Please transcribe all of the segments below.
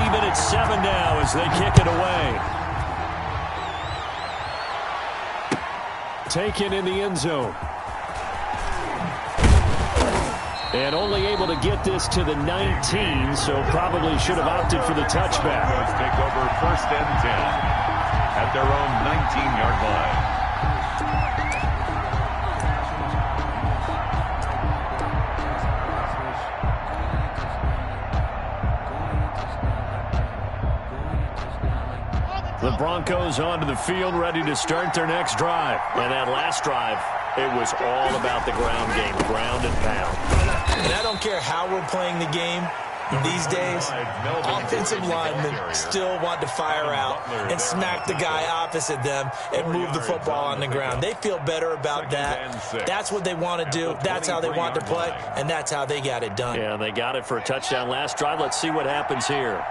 even at 7 now as they kick it away. Taken in the end zone. And only able to get this to the 19, so probably should have opted for the touchback. Take over 1st and 10 at their own 19-yard line. The Broncos onto the field, ready to start their next drive. And that last drive, it was all about the ground game, ground and pound. And I don't care how we're playing the game these days, offensive linemen still want to fire out and smack the guy opposite them and move the football on the ground. They feel better about that. That's what they want to do. That's how they want to play, and that's how they got it done. Yeah, they got it for a touchdown last drive. Let's see what happens here.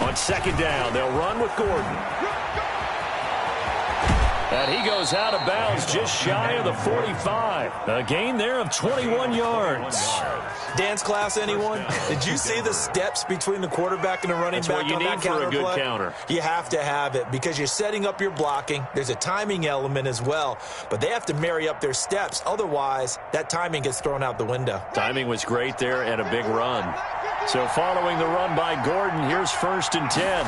On 2nd down, they'll run with Gordon. And he goes out of bounds just shy of the 45. A gain there of 21 yards. Dance class, anyone? Did you see the steps between the quarterback and the running back on that counter play? That's what you need for a good counter. You have to have it because you're setting up your blocking. There's a timing element as well, but they have to marry up their steps. Otherwise, that timing gets thrown out the window. Timing was great there and a big run. So following the run by Gordon, here's 1st and 10.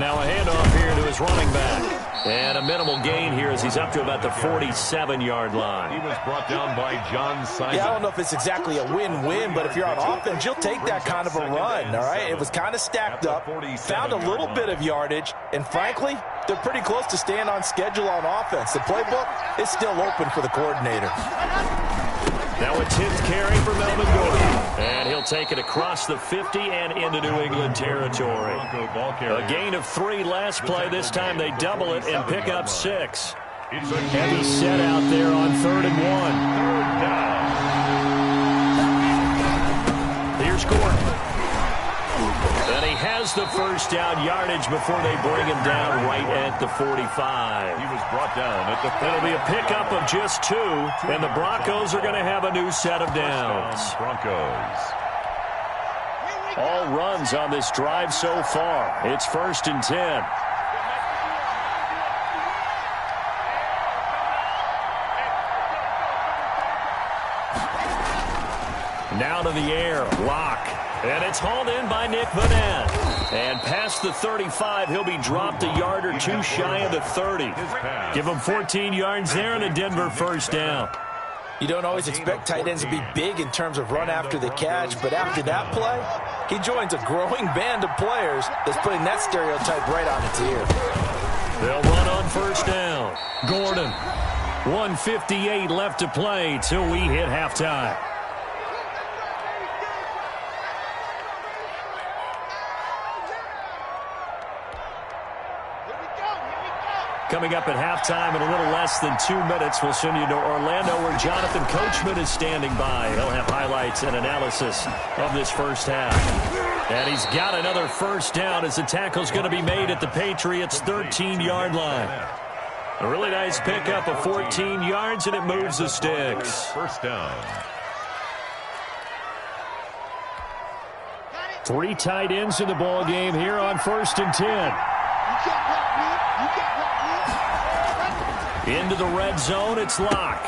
Now a handoff here to his running back. And a minimal gain here as he's up to about the 47-yard line. He was brought down by John Simon. Yeah, I don't know if it's exactly a win-win, but if you're on offense, you'll take that kind of a run, all right? It was kind of stacked up, found a little bit of yardage, and frankly, they're pretty close to staying on schedule on offense. The playbook is still open for the coordinator. Now a 10th carry for Melvin Gordon. And he'll take it across the 50 and into New England territory. A gain of 3 last play. This time they double it and pick up 6. Heavy set out there on 3rd and 1. Here's Gordon. And he has the first down yardage before they bring him down right at the 45. He was brought down at the 30. It'll be a pickup of just 2, and the Broncos are going to have a new set of downs. Broncos. All runs on this drive so far. It's 1st and 10. Now to the air, Lock. And it's hauled in by Nick Vanette. And past the 35, he'll be dropped a yard or 2 shy of the 30. Give him 14 yards there and a Denver first down. You don't always expect tight ends to be big in terms of run after the catch, but after that play, he joins a growing band of players that's putting that stereotype right on its ear. They'll run on first down. Gordon, 1:58 left to play till we hit halftime. Coming up at halftime in a little less than 2 minutes, we'll send you to Orlando where Jonathan Coachman is standing by. He'll have highlights and analysis of this first half. And he's got another first down as the tackle's going to be made at the Patriots' 13-yard line. A really nice pickup of 14 yards, and it moves the sticks. First down. 3 tight ends in the ball game here on 1st and 10. Into the red zone, it's Lock.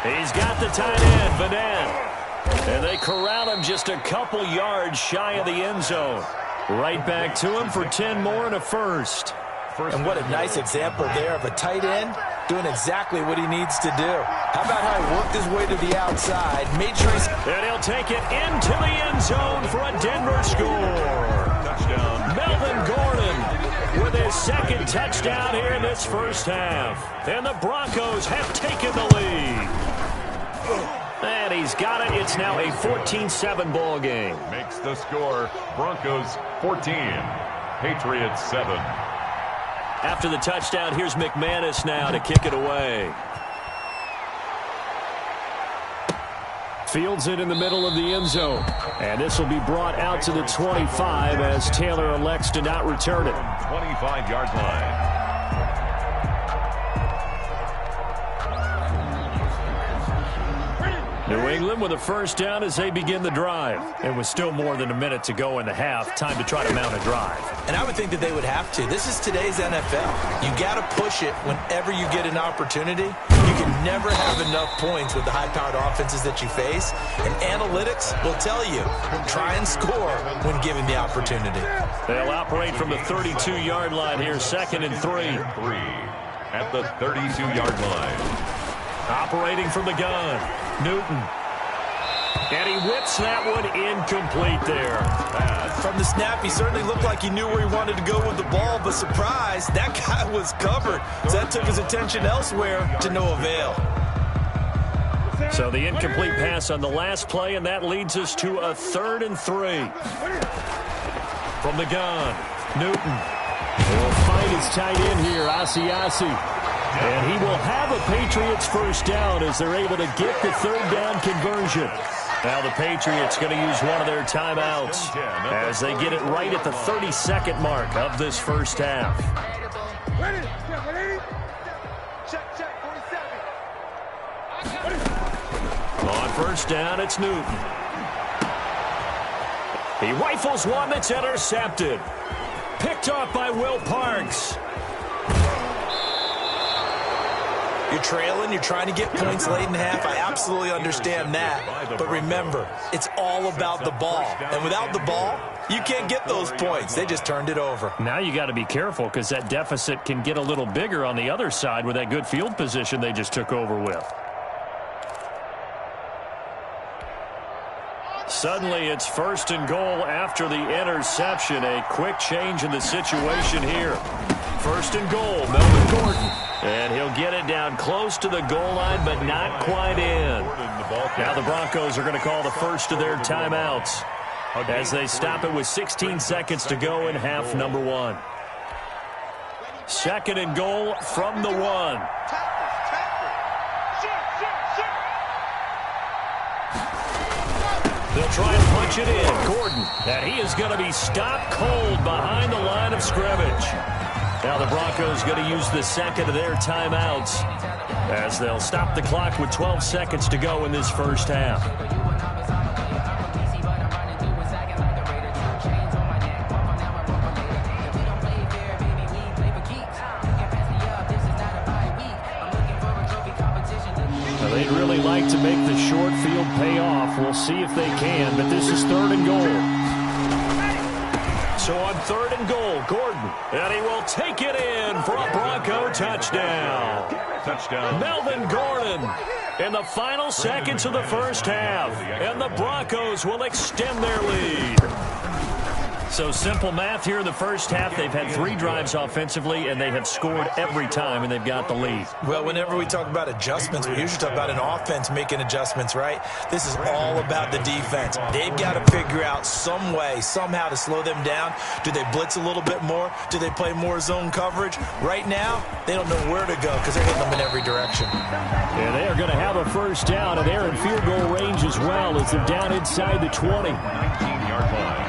He's got the tight end, Vanette. And they corral him just a couple yards shy of the end zone. Right back to him for 10 more and a first. And what a nice example there of a tight end doing exactly what he needs to do. How about how he worked his way to the outside, made sure he's... And he'll take it into the end zone for a Denver score. Touchdown. Melvin Gordon with his 2nd touchdown here in this first half. And the Broncos have taken the lead. And he's got it. It's now a 14-7 ball game. Makes the score Broncos 14, Patriots 7. After the touchdown, here's McManus now to kick it away. Fields it in the middle of the end zone. And this will be brought out to the 25 as Taylor elects to not return it. 25-yard line. New England with a first down as they begin the drive. And with still more than a minute to go in the half, time to try to mount a drive. And I would think that they would have to. This is today's NFL. You got to push it whenever you get an opportunity. You can never have enough points with the high-powered offenses that you face. And analytics will tell you, try and score when given the opportunity. They'll operate from the 32-yard line here, 2nd and 3. At the 32-yard line. Operating from the gun, Newton. And he whips that one incomplete there. From the snap, he certainly looked like he knew where he wanted to go with the ball, but surprise, that guy was covered. So that took his attention elsewhere to no avail. So the incomplete pass on the last play, and that leads us to a 3rd and 3. From the gun, Newton. He'll find his tight end here, Asiasi. And he will have a Patriots first down as they're able to get the 3rd down conversion. Now the Patriots going to use one of their timeouts as they get it right at the 32nd mark of this first half. On first down, it's Newton. He rifles one that's intercepted. Picked off by Will Parks. You're trailing, you're trying to get points late in the half. I absolutely understand that. But remember, it's all about the ball. And without the ball, you can't get those points. They just turned it over. Now you got to be careful because that deficit can get a little bigger on the other side with that good field position they just took over with. Suddenly it's 1st and goal after the interception. A quick change in the situation here. 1st and goal, Melvin Gordon. And he'll get it down close to the goal line, but not quite in. Now the Broncos are going to call the first of their timeouts as they stop it with 16 seconds to go in half number 1. 2nd and goal from the 1. They'll try and punch it in. Gordon, and he is going to be stopped cold behind the line of scrimmage. Now the Broncos going to use the 2nd of their timeouts as they'll stop the clock with 12 seconds to go in this first half. Now they'd really like to make the short field pay off. We'll see if they can, but this is 3rd and goal. So on 3rd and goal, Gordon, and he will take it in for a Bronco touchdown. Melvin Gordon in the final seconds of the first half, and the Broncos will extend their lead. So simple math here in the first half. They've had 3 drives offensively, and they have scored every time, and they've got the lead. Well, whenever we talk about adjustments, we usually talk about an offense making adjustments, right? This is all about the defense. They've got to figure out some way, somehow to slow them down. Do they blitz a little bit more? Do they play more zone coverage? Right now, they don't know where to go because they're hitting them in every direction. And they are going to have a first down, and they're in field goal range as well as they're down inside the 20. 19-yard line.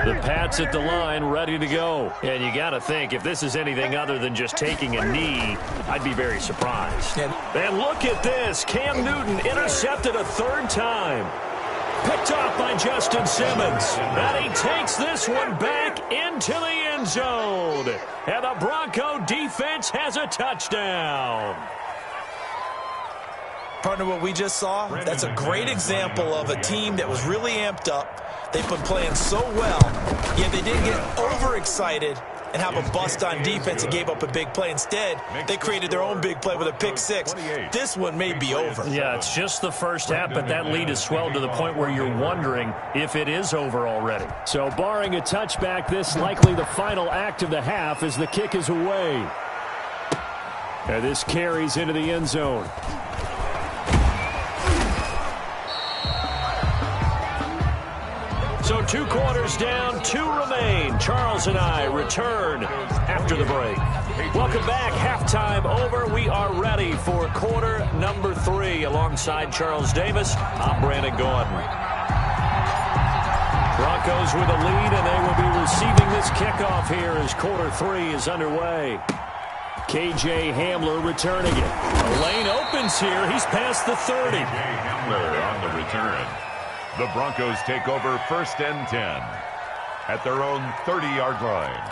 The Pats at the line, ready to go. And you got to think, if this is anything other than just taking a knee, I'd be very surprised. And look at this. Cam Newton intercepted a 3rd time. Picked off by Justin Simmons. And he takes this one back into the end zone. And the Bronco defense has a touchdown. Partner, what we just saw, that's a great example of a team that was really amped up. They've been playing so well, yet they didn't get overexcited and have a bust on defense and gave up a big play. Instead, they created their own big play with a pick 6. This one may be over. Yeah, it's just the first half, but that lead has swelled to the point where you're wondering if it is over already. So barring a touchback, this likely the final act of the half as the kick is away. And this carries into the end zone. So 2 quarters down, 2 remain. Charles and I return after the break. Welcome back. Halftime over. We are ready for quarter number 3. Alongside Charles Davis, I'm Brandon Gordon. Broncos with a lead, and they will be receiving this kickoff here as quarter 3 is underway. K.J. Hamler returning it. A lane opens here. He's past the 30. K.J. Hamler on the return. The Broncos take over 1st and 10 at their own 30-yard line.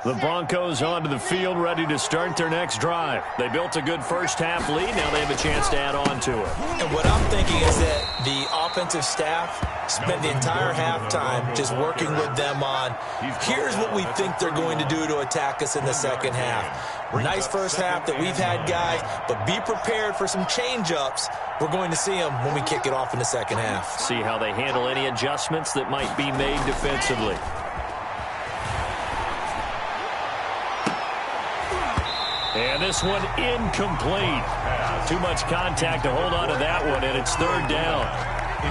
The Broncos onto the field, ready to start their next drive. They built a good first-half lead. Now they have a chance to add on to it. And what I'm thinking is that the offensive staff spent the entire halftime just working with them on, here's what we think they're going to do to attack us in the second half. Nice first half that we've had, guys, but be prepared for some change-ups. We're going to see them when we kick it off in the second half. See how they handle any adjustments that might be made defensively. And this one incomplete. Too much contact to hold on to that one, and it's 3rd down.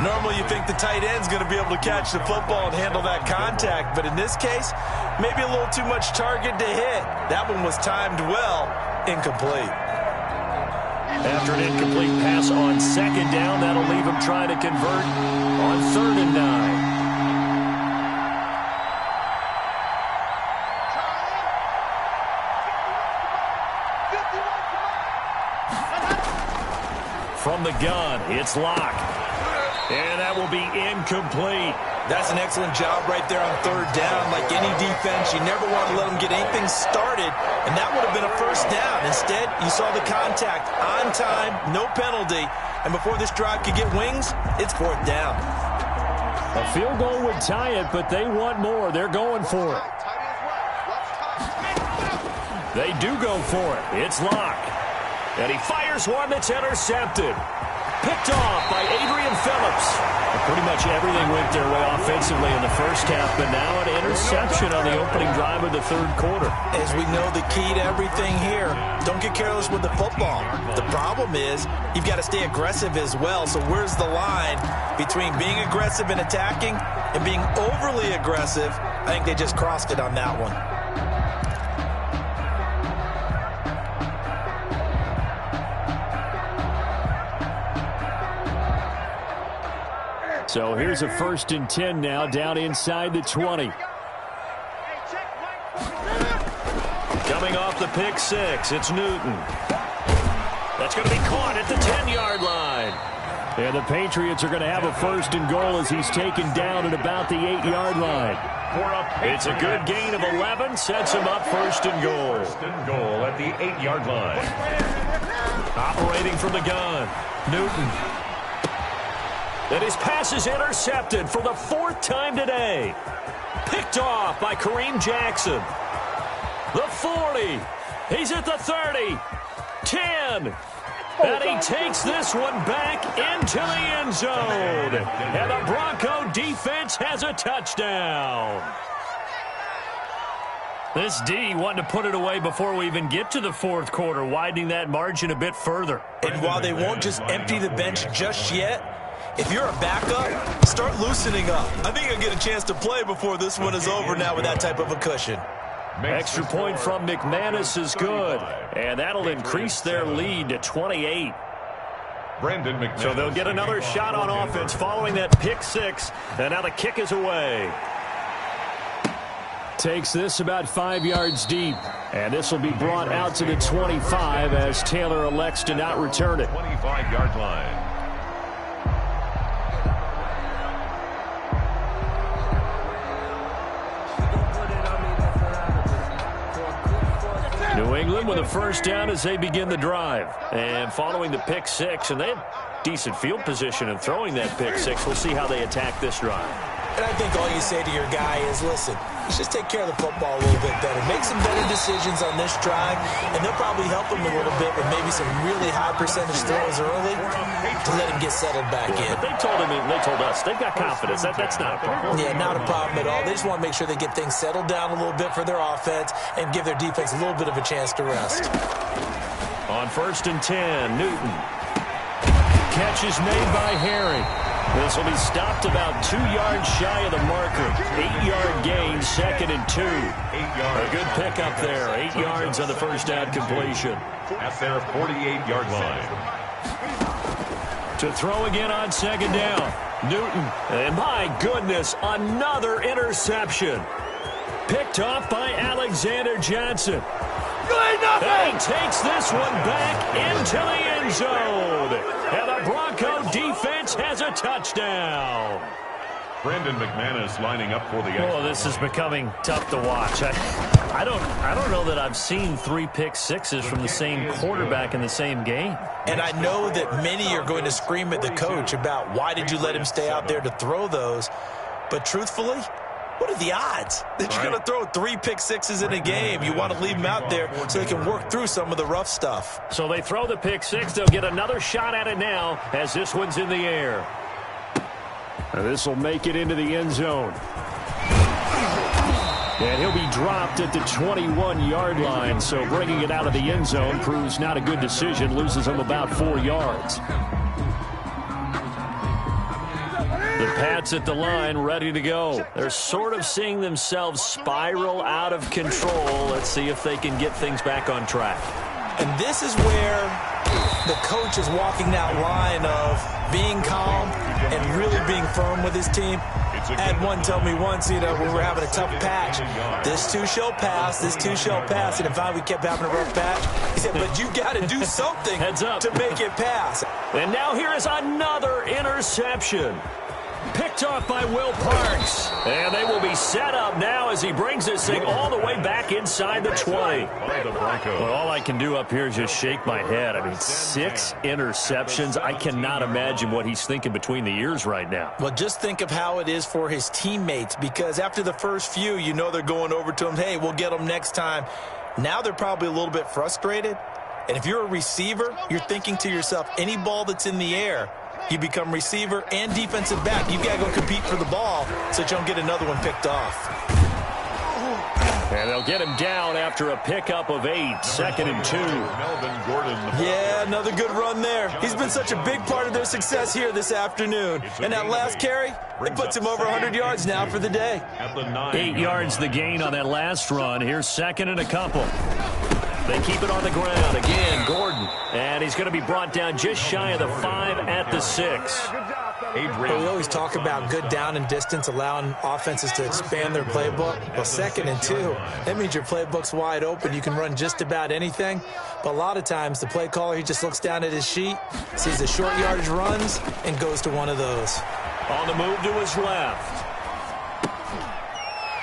Normally you think the tight end's going to be able to catch the football and handle that contact, but in this case, maybe a little too much target to hit. That one was timed well, incomplete. After an incomplete pass on 2nd down, that'll leave him trying to convert on 3rd and 9. From the gun, it's Locke. And that will be incomplete. That's an excellent job right there on 3rd down. Like any defense, you never want to let them get anything started, and that would have been a 1st down. Instead, you saw the contact on time, no penalty, and before this drive could get wings, it's 4th down. A field goal would tie it, but they want more. They're going for it. They do go for it. It's Locke. And he fires one that's intercepted. Picked off by Adrian Phillips. And pretty much everything went their way offensively in the first half, but now an interception on the opening drive of the 3rd quarter. As we know, the key to everything here, don't get careless with the football. The problem is you've got to stay aggressive as well. So where's the line between being aggressive and attacking and being overly aggressive? I think they just crossed it on that one. So here's a 1st and 10 now, down inside the 20. Coming off the pick 6, it's Newton. That's going to be caught at the 10-yard line. And the Patriots are going to have a 1st and goal as he's taken down at about the 8-yard line. It's a good gain of 11, sets him up 1st and goal. 1st and goal at the 8-yard line. Operating from the gun, Newton. And his pass is intercepted for the 4th time today. Picked off by Kareem Jackson. The 40. He's at the 30. 10. And he takes this one back into the end zone. And the Bronco defense has a touchdown. This D wanting to put it away before we even get to the 4th quarter, widening that margin a bit further. And while they won't just empty the bench just yet, if you're a backup, start loosening up. I think you'll get a chance to play before this one is over now with that type of a cushion. Extra point from McManus is good, and that'll increase their lead to 28. Brandon McManus. So they'll get another shot on offense following that pick 6, and now the kick is away. Takes this about 5 yards deep, and this will be brought out to the 25 as Taylor elects to not return it. 25-yard line. New England with a 1st down as they begin the drive. And following the pick 6, and they have decent field position in throwing that pick 6. We'll see how they attack this drive. And I think all you say to your guy is, listen, let's just take care of the football a little bit better. Make some better decisions on this drive, and they'll probably help him a little bit with maybe some really high percentage throws early to let him get settled back in. But they told us, they've got confidence. That's not a problem. Yeah, not a problem at all. They just want to make sure they get things settled down a little bit for their offense and give their defense a little bit of a chance to rest. On 1st and 10, Newton. Catch is made by Harry. This will be stopped about 2 yards shy of the marker. 8-yard gain, 2nd and 2. A good pickup there. 8 yards on the first down completion. At their 48-yard line. To throw again on 2nd down. Newton. And my goodness, another interception. Picked off by Alexander Johnson. And he takes this one back into the end zone. And the Bronco defense has a touchdown. Brandon McManus lining up for the extra. Oh, this is becoming tough to watch. I don't know that I've seen 3 pick sixes from the same quarterback in the same game. And I know that many are going to scream at the coach about why did you let him stay out there to throw those. But truthfully, what are the odds that you're going to throw 3 pick sixes in a game? You want to leave them out there so they can work through some of the rough stuff. So they throw the pick six. They'll get another shot at it now as this one's in the air. This will make it into the end zone. And he'll be dropped at the 21-yard line, so bringing it out of the end zone proves not a good decision, loses him about 4 yards. The Pats at the line, ready to go. They're sort of seeing themselves spiral out of control. Let's see if they can get things back on track. And this is where the coach is walking that line of being calm and really being firm with his team. I had one tell me once, when we were having a tough patch, this too shall pass, this too shall pass. And if we kept having a rough patch, he said, but you got to do something to make it pass. And now here is another interception. Picked off by Will Parks. And they will be set up now as he brings this thing all the way back inside the 20. Well, all I can do up here is just shake my head. I mean, 6 interceptions. I cannot imagine what he's thinking between the ears right now. Well, just think of how it is for his teammates, because after the first few, they're going over to him, hey, we'll get them next time. Now they're probably a little bit frustrated. And if you're a receiver, you're thinking to yourself, any ball that's in the air, you become receiver and defensive back. You've got to go compete for the ball so that you don't get another one picked off. And they'll get him down after a pickup of 8, 2nd and 2. Yeah, another good run there. He's been such a big part of their success here this afternoon. And that last carry, it puts him over 100 yards now for the day. 8 yards the gain on that last run. Here's 2nd and a couple. They keep it on the ground. Again, Gordon. And he's going to be brought down just shy of the 5 at the 6. Well, we always talk about good down and distance, allowing offenses to expand their playbook. Well, 2nd and 2, that means your playbook's wide open. You can run just about anything. But a lot of times, the play caller, he just looks down at his sheet, sees the short yardage runs, and goes to one of those. On the move to his left.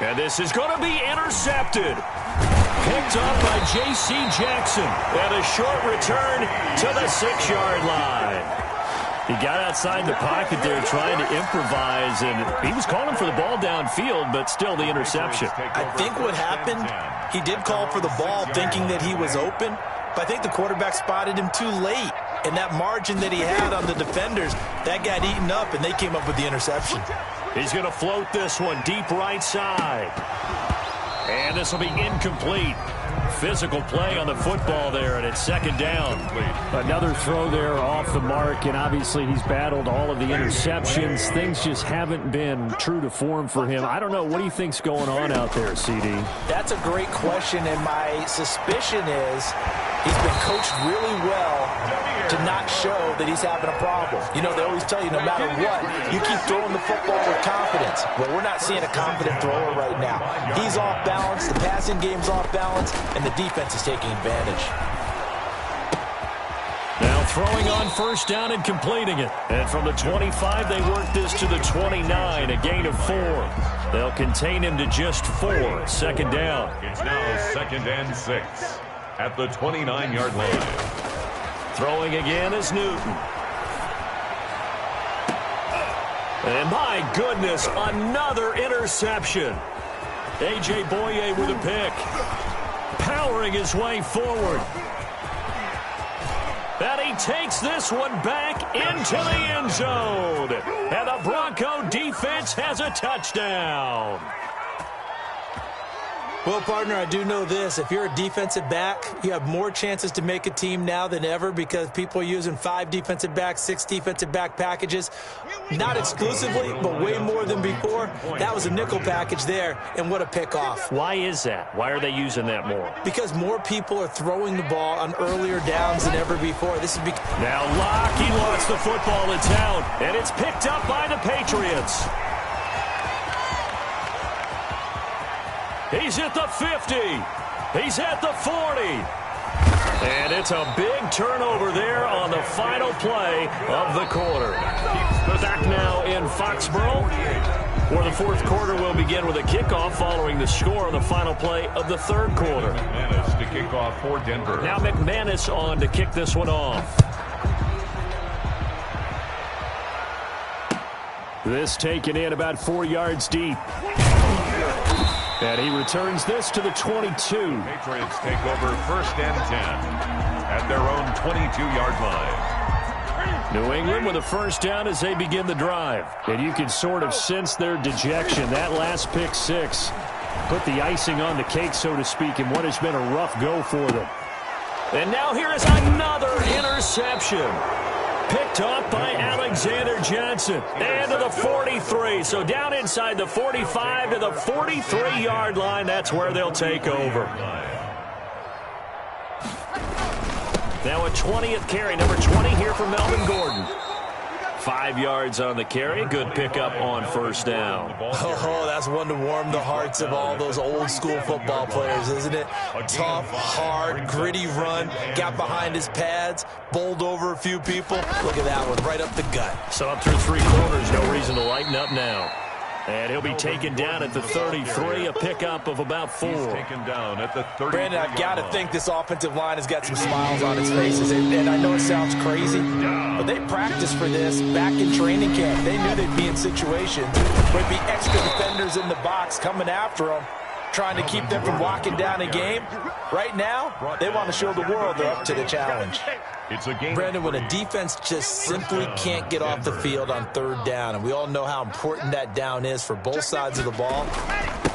And this is going to be intercepted. Picked off by J.C. Jackson. And a short return to the 6-yard line. He got outside the pocket there trying to improvise, and he was calling for the ball downfield, but still the interception. I think what happened, he did call for the ball thinking that he was open, but I think the quarterback spotted him too late. And that margin that he had on the defenders, that got eaten up, and they came up with the interception. He's going to float this one deep right side. And this will be incomplete. Physical play on the football there, and it's 2nd down. Another throw there off the mark, and obviously he's battled all of the interceptions. Things just haven't been true to form for him. I don't know. What do you think's going on out there, CD? That's a great question, and my suspicion is he's been coached really well to not show that he's having a problem. They always tell you no matter what, you keep throwing the football with confidence. Well, we're not seeing a confident thrower right now. He's off balance, the passing game's off balance, and the defense is taking advantage. Now throwing on 1st down and completing it. And from the 25, they work this to the 29, a gain of 4. They'll contain him to just 4, 2nd down. It's now 2nd and 6 at the 29-yard line. Throwing again is Newton. And my goodness, another interception. A.J. Boye with a pick. Powering his way forward. And he takes this one back into the end zone. And the Bronco defense has a touchdown. Well, partner, I do know this. If you're a defensive back, you have more chances to make a team now than ever because people are using 5 defensive backs, 6 defensive back packages. Not exclusively, but way more than before. That was a nickel package there, and what a pickoff. Why is that? Why are they using that more? Because more people are throwing the ball on earlier downs than ever before. Now Locke, he lost the football in town, and it's picked up by the Patriots. He's at the 50. He's at the 40. And it's a big turnover there on the final play of the quarter. Back now in Foxborough, where the fourth quarter will begin with a kickoff following the score on the final play of the third quarter. McManus to kick off for Denver. Now McManus on to kick this one off. This taken in about 4 yards deep. And he returns this to the 22. Patriots take over 1st and 10 at their own 22-yard line. New England with a first down as they begin the drive. And you can sort of sense their dejection. That last pick 6 put the icing on the cake, so to speak, in what has been a rough go for them. And now here is another interception. Picked off by Alexander Johnson. And to the 43. So down inside the 45 to the 43-yard line. That's where they'll take over. Now a 20th carry. Number 20 here for Melvin Gordon. 5 yards on the carry. Good pickup on first down. Oh, that's one to warm the hearts of all those old school football players, isn't it? Tough, hard, gritty run. Got behind his pads, bowled over a few people. Look at that one, right up the gut. So up through 3 quarters, no reason to lighten up now. And he'll be taken down at the 33, a pickup of about 4. He's taken down at the 30. Brandon, I've got to think this offensive line has got some smiles on its faces. And I know it sounds crazy, but they practiced for this back in training camp. They knew they'd be in situations where there'd be extra defenders in the box coming after them, trying to keep them from walking down a game. Right now, they want to show the world they're up to the challenge. It's a game. Brandon, when a defense just simply can't get off the field on third down, and we all know how important that down is for both sides of the ball,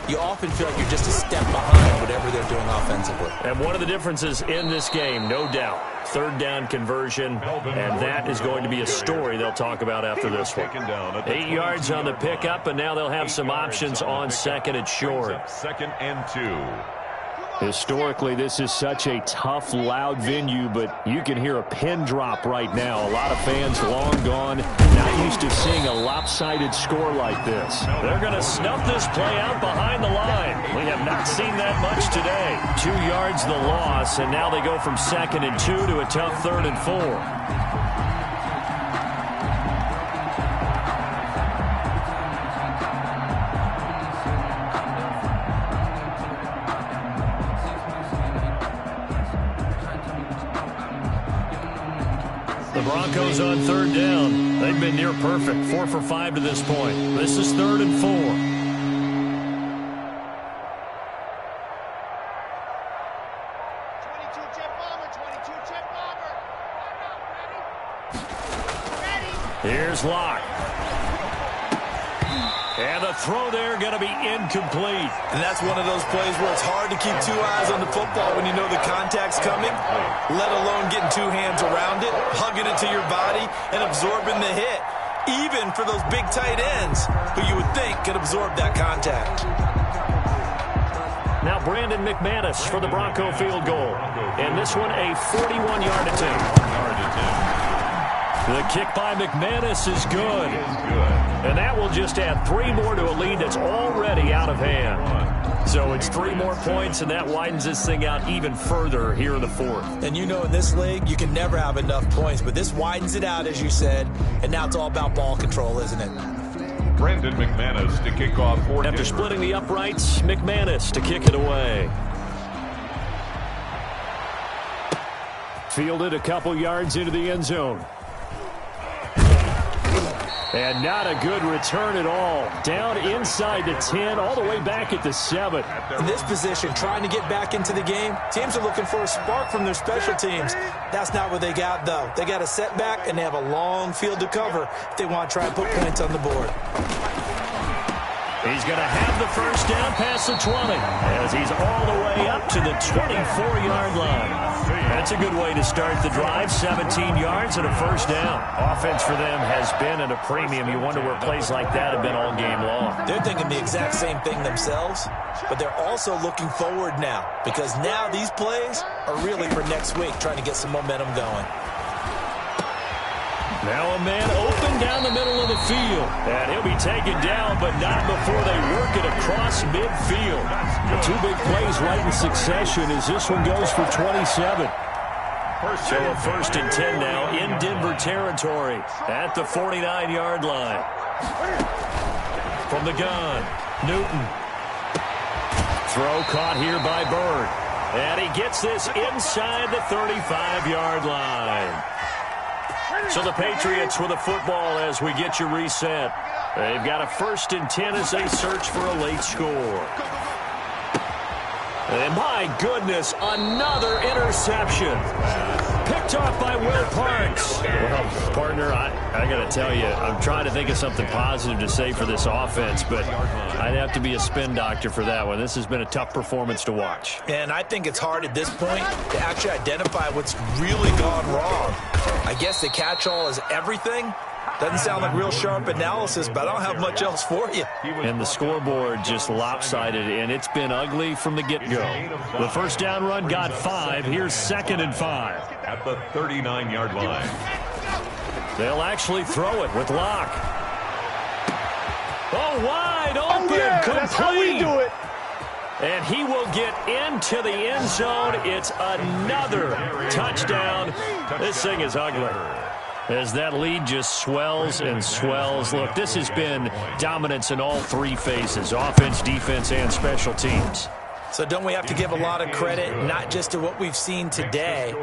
you often feel like you're just a step behind whatever they're doing offensively. And one of the differences in this game, no doubt, third down conversion, and that is going to be a story they'll talk about after this one. 8 yards on the pickup, and now they'll have some options on second and short. 2nd and 2. Historically, this is such a tough, loud venue, but you can hear a pin drop right now. A lot of fans long gone, not used to seeing a lopsided score like this. They're going to snuff this play out behind the line. We have not seen that much today. 2 yards the loss, and now they go from 2nd and 2 to a tough 3rd and 4. The Broncos on 3rd down. They've been near perfect, 4 for 5 to this point. This is 3rd and 4. 22 jet bomber, 22 jet bomber. Ready? Here's Locke. And the throw there going to be incomplete. And that's one of those plays where it's hard to keep 2 eyes on the football when you know the contact's coming, let alone getting 2 hands around it, hugging it to your body, and absorbing the hit, even for those big tight ends who you would think could absorb that contact. Now Brandon McManus for the Bronco field goal. And this one a 41-yard attempt. The kick by McManus is good. And that will just add 3 more to a lead that's already out of hand. So it's 3 more points, and that widens this thing out even further here in the 4th. And you know in this league, you can never have enough points, but this widens it out, as you said, and now it's all about ball control, isn't it? Brandon McManus to kick off for After Denver. splitting the uprights, McManus to kick it away. Fielded a couple yards into the end zone. And not a good return at all. Down inside the 10, all the way back at the 7. In this position, trying to get back into the game, teams are looking for a spark from their special teams. That's not what they got, though. They got a setback, and they have a long field to cover if they want to try and put points on the board. He's going to have the first down past the 20 as he's all the way up to the 24-yard line. That's a good way to start the drive, 17 yards and a first down. Offense for them has been at a premium. You wonder where plays like that have been all game long. They're thinking the exact same thing themselves, but they're also looking forward now because now these plays are really for next week, trying to get some momentum going. Now a man open down the middle of the field. And he'll be taken down, but not before they work it across midfield. The two big plays right in succession as this one goes for 27. So a 1st and 10 now in Denver territory at the 49-yard line. From the gun, Newton. Throw caught here by Bird. And he gets this inside the 35-yard line. So the Patriots with a football as we get you reset. They've got a 1st and 10 as they search for a late score. And my goodness, another interception. Picked off by Will Parks. Well, partner, I got to tell you, I'm trying to think of something positive to say for this offense, but I'd have to be a spin doctor for that one. This has been a tough performance to watch. And I think it's hard at this point to actually identify what's really gone wrong. I guess the catch-all is everything. Doesn't sound like real sharp analysis, but I don't have much else for you. And the scoreboard just lopsided, and it's been ugly from the get-go. The first down run got 5. Here's 2nd and 5. At the 39-yard line. They'll actually throw it with Locke. Oh, wide open, complete. That's how we do it. And he will get into the end zone. It's another touchdown. This thing is ugly. As that lead just swells and swells. Look, this has been dominance in all 3 phases, offense, defense, and special teams. So don't we have to give a lot of credit, not just to what we've seen today,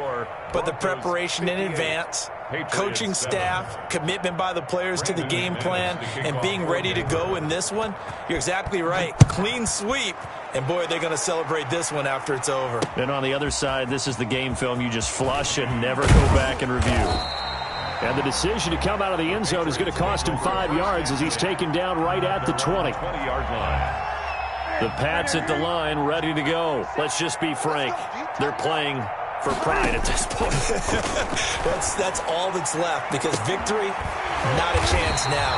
but the preparation in advance, coaching staff, commitment by the players to the game plan, and being ready to go in this one? You're exactly right. Clean sweep. And, boy, they're going to celebrate this one after it's over. And on the other side, this is the game film you just flush and never go back and review. And the decision to come out of the end zone is going to cost him 5 yards as he's taken down right at the 20. 20-yard line. The Pats at the line, ready to go. Let's just be frank. They're playing for pride at this point. That's all that's left because victory, not a chance now.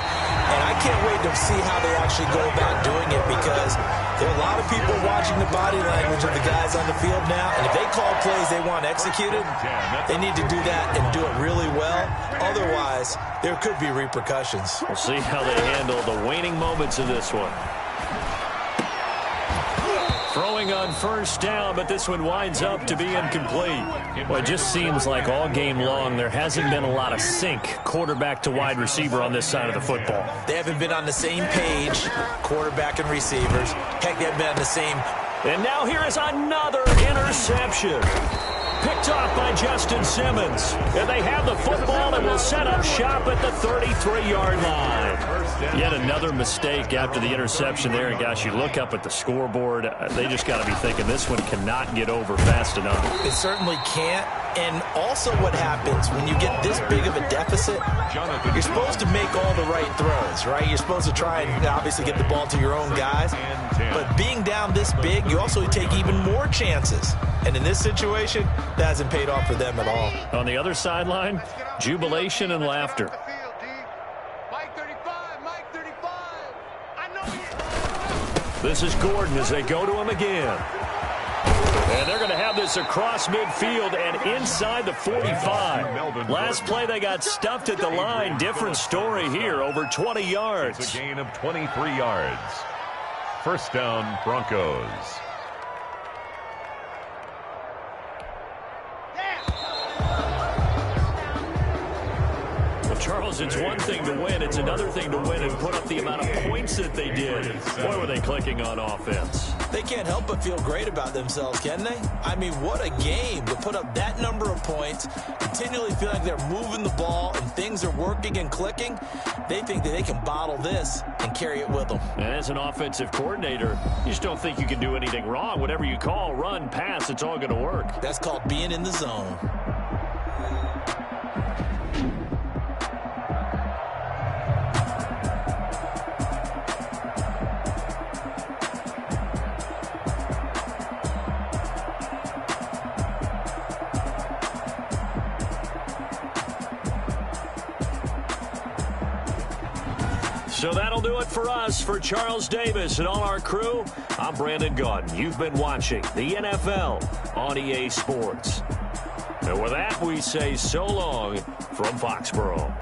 And I can't wait to see how they actually go about doing it because there are a lot of people watching the body language of the guys on the field now. And if they call plays they want executed, they need to do that and do it really well. Otherwise, there could be repercussions. We'll see how they handle the waning moments of this one. Throwing on first down, but this one winds up to be incomplete. Well, it just seems like all game long there hasn't been a lot of sync quarterback to wide receiver on this side of the football. They haven't been on the same page, quarterback and receivers. Heck, they haven't been on the same. And now here is another interception. Picked off by Justin Simmons. And they have the football and will set up shop at the 33-yard line. Yet another mistake after the interception there. And, gosh, you look up at the scoreboard. They just got to be thinking this one cannot get over fast enough. It certainly can't. And also what happens when you get this big of a deficit, you're supposed to make all the right throws, right? You're supposed to try and obviously get the ball to your own guys. But being down this big, you also take even more chances. And in this situation, that hasn't paid off for them at all. On the other sideline, jubilation and laughter. Mike 35, Mike 35. I know you. This is Gordon as they go to him again. And they're going to have this across midfield and inside the 45. Last play they got stuffed at the line. Different story here, over 20 yards. It's a gain of 23 yards. First down, Broncos. Charles, it's one thing to win. It's another thing to win and put up the amount of points that they did. Boy, were they clicking on offense. They can't help but feel great about themselves, can they? I mean, what a game to put up that number of points, continually feel like they're moving the ball and things are working and clicking. They think that they can bottle this and carry it with them. And as an offensive coordinator, you just don't think you can do anything wrong. Whatever you call, run, pass, it's all going to work. That's called being in the zone. So that'll do it for us. For Charles Davis and all our crew, I'm Brandon Gaudin. You've been watching the NFL on EA Sports. And with that, we say so long from Foxborough.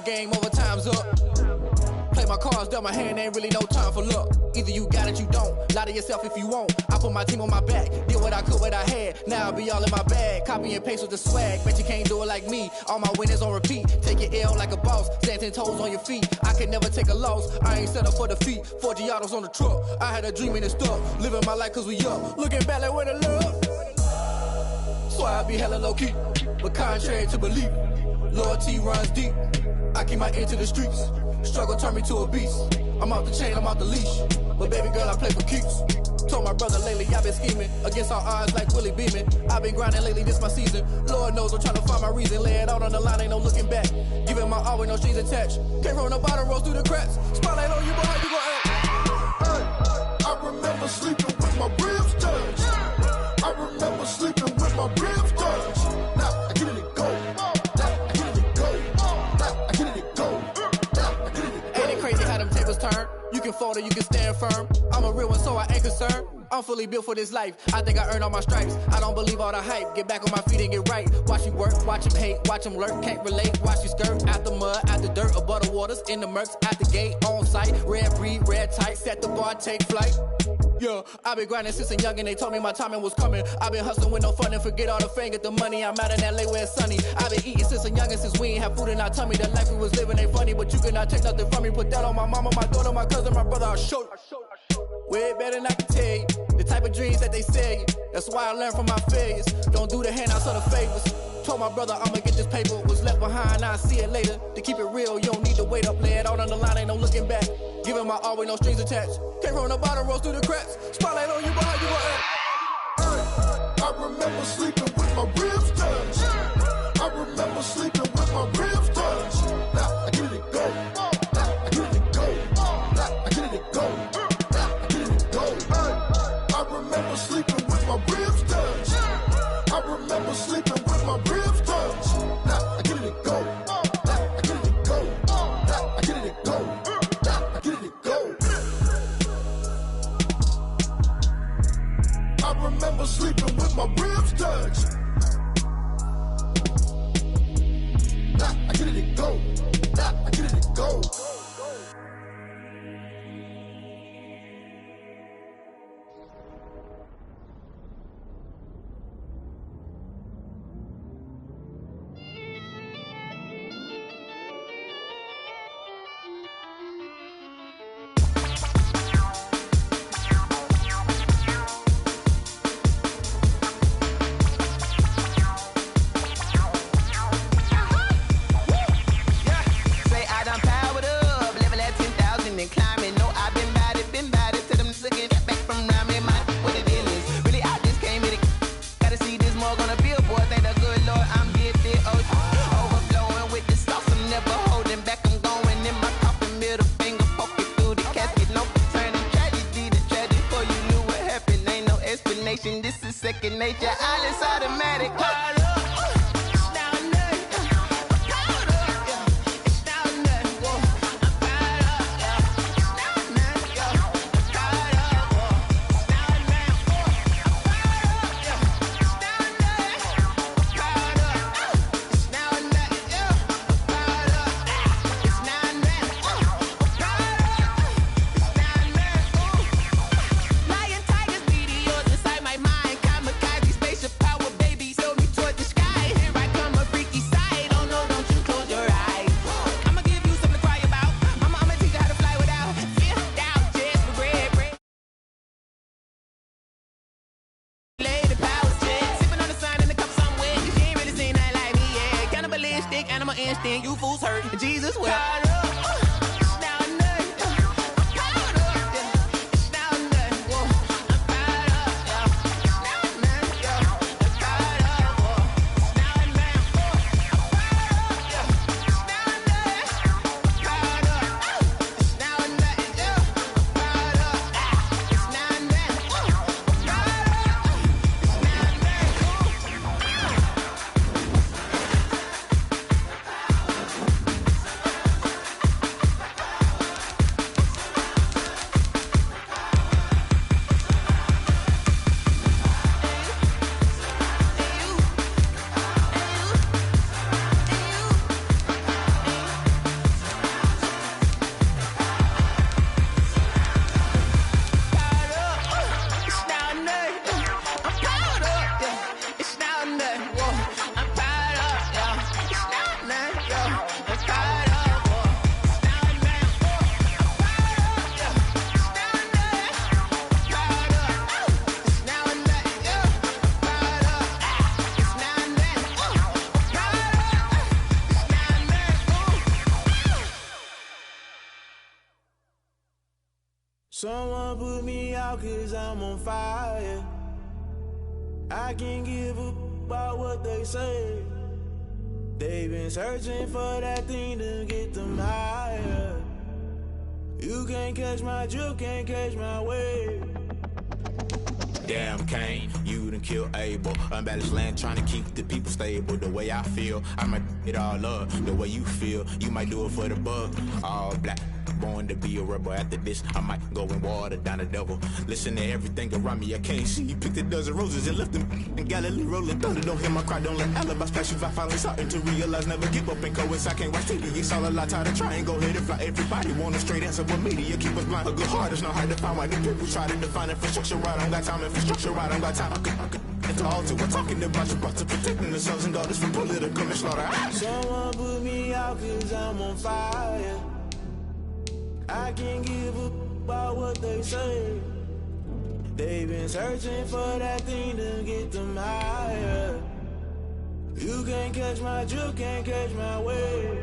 Game over, time's up. Play my cards, dealt my hand, ain't really no time for luck. Either you got it, you don't. Lie to yourself if you won't. I put my team on my back, did what I could, what I had. Now I'll be all in my bag, copy and paste with the swag. Bet you can't do it like me. All my winners on repeat. Take your L like a boss, stand 10 toes on your feet. I can never take a loss, I ain't set up for defeat. 4 Giottos on the truck, I had a dream and it stuck. Living my life cause we up, looking back like where the love. So I be hella low key, but contrary to belief, loyalty runs deep. I keep my ear to the streets. Struggle turned me to a beast. I'm off the chain, I'm off the leash. But baby girl, I play for keeps. Told my brother lately, I've been scheming against all odds like Willie Beeman. I've been grinding lately, this my season. Lord knows I'm trying to find my reason. Lay it out on the line, ain't no looking back. Giving my all with no strings attached. Came from the bottom, rose through the cracks. Spotlight on you, but how you gon' act? Hey, I remember sleeping with my ribs touched. I remember sleeping with my ribs touched. Now I get it and go. Turn. You can fold or you can stand firm. I'm a real one, so I ain't concerned. I'm fully built for this life. I think I earned all my stripes. I don't believe all the hype. Get back on my feet and get right. Watch you work, watch him hate, watch him lurk. Can't relate, watch you skirt. Out the mud, out the dirt, above the waters, in the murks, at the gate, on site. Red breed, red tight, set the bar, take flight. Yeah, I've been grinding since a young and they told me my timing was coming. I've been hustling with no fun and forget all the fame, get the money. I'm out in LA where it's sunny. I've been eating since a young and since we ain't have food in our tummy. The life we was living ain't funny, but you cannot take nothing from me. Put that on my mama, my daughter, my cousin, my brother, I'll show you. Way better than I can tell you. The type of dreams that they sell you. That's why I learned from my failures. Don't do the handouts or the favors. Told my brother I'ma get this paper. Was left behind, I'll see it later. To keep it real, you don't need to wait up. Lay it out on the line, ain't no looking back. Giving my all with no strings attached. Came from the bottom, rose through the cracks. Spotlight on you, but how you gon' act? Hey, I remember sleeping with my ribs touched. I remember sleeping with my ribs touched. Now I get it and go. Now I get it and go. Now I get it and go. Now I get it and go. Hey, I remember sleeping with my ribs touched. I remember sleeping with my ribs touched. Now I get it and go. Now I get it and go. Now I get it and go. Now I get it and go. I remember sleeping with my ribs touched. Now I get it and go. Now I get it and go. This is second nature, all is automatic. saying you fools hurt. Jesus wept. Someone put me out 'cause I'm on fire. I can't give a about what they say. They've been searching for that thing to get them higher. You can't catch my drift, can't catch my wave. Damn, Kane, you done killed Abel. Unbalanced land trying to keep the people stable. The way I feel, I might it all up. The way you feel, you might do it for the bug. All black, born to be a rebel. After this, I might go and water down the devil. Listen to everything around me, I can't see. You picked a dozen roses and left them in Galilee rolling thunder. Don't hear my cry, don't let alibis pass you. I finally starting to realize, never give up and coincide. I can't watch TV, it's all a lot. Tired of trying, go ahead and fly. Everybody want a straight answer, but media keep us blind. A good heart is not hard to find. Why the people try to define infrastructure right? I don't got time, infrastructure right, I don't got time. I could into altar. We're talking about you brought to protecting the sons and daughters from political slaughter. Someone put me out 'cause I'm on fire. I can't give a about what they say. They've been searching for that thing to get them higher. You can't catch my drift, can't catch my wave.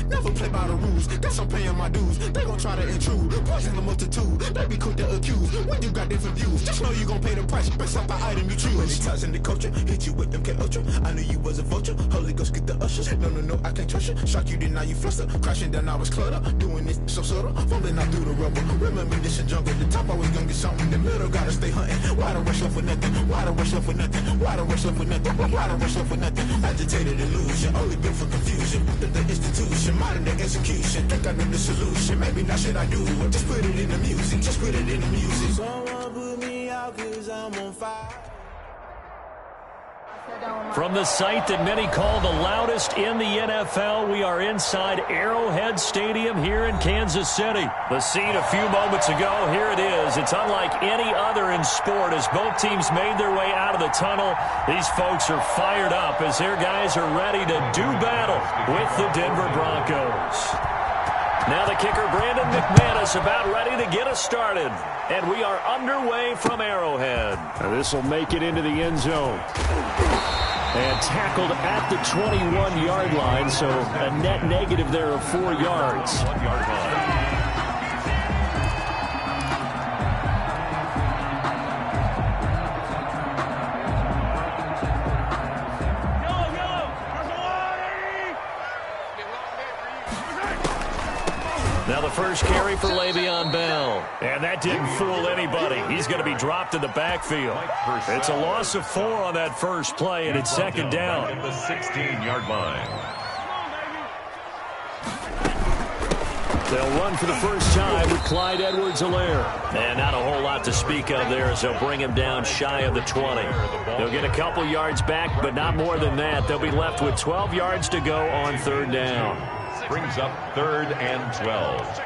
Never play by the rules, guess I'm paying my dues. They gon' try to intrude, poison the multitude. They be quick to accuse, when you got different views. Just know you gon' pay the price, based off the item you choose. Many times in the culture, hit you with them K-Ultra. I knew you was a vulture, Holy Ghost get the ushers. No, I can't trust you. Shock you, then now you fluster. Crashing down, I was cluttered. Doing this so subtle, fumbling out through the rubble. Remember this is jungle, the top always gonna get something. The middle gotta stay hunting. Why the rush left for nothing? Why the rush left for nothing? Why the rush left for nothing? Why the rush left for nothing? Agitated illusion, only built for confusion. The institution, modern day execution. Think I know the solution, maybe not should I do it. Just put it in the music, just put it in the music. Someone put me out 'cause I'm on fire. From the site that many call the loudest in the NFL, we are inside Arrowhead Stadium here in Kansas City. The scene a few moments ago, here it is. It's unlike any other in sport as both teams made their way out of the tunnel. These folks are fired up as their guys are ready to do battle with the Denver Broncos. Now the kicker, Brandon McManus, about ready to get us started. And we are underway from Arrowhead. This will make it into the end zone. And tackled at the 21-yard line, so a net negative there of 4 yards. 1 yard line. Now the first carry for Le'Veon Bell. And that didn't fool anybody. He's going to be dropped in the backfield. It's a loss of 4 on that first play, and it's second down. At the 16-yard line. They'll run for the first time with Clyde Edwards-Helaire. And not a whole lot to speak of there as they'll bring him down shy of the 20. They'll get a couple yards back, but not more than that. They'll be left with 12 yards to go on third down. Brings up 3rd and 12.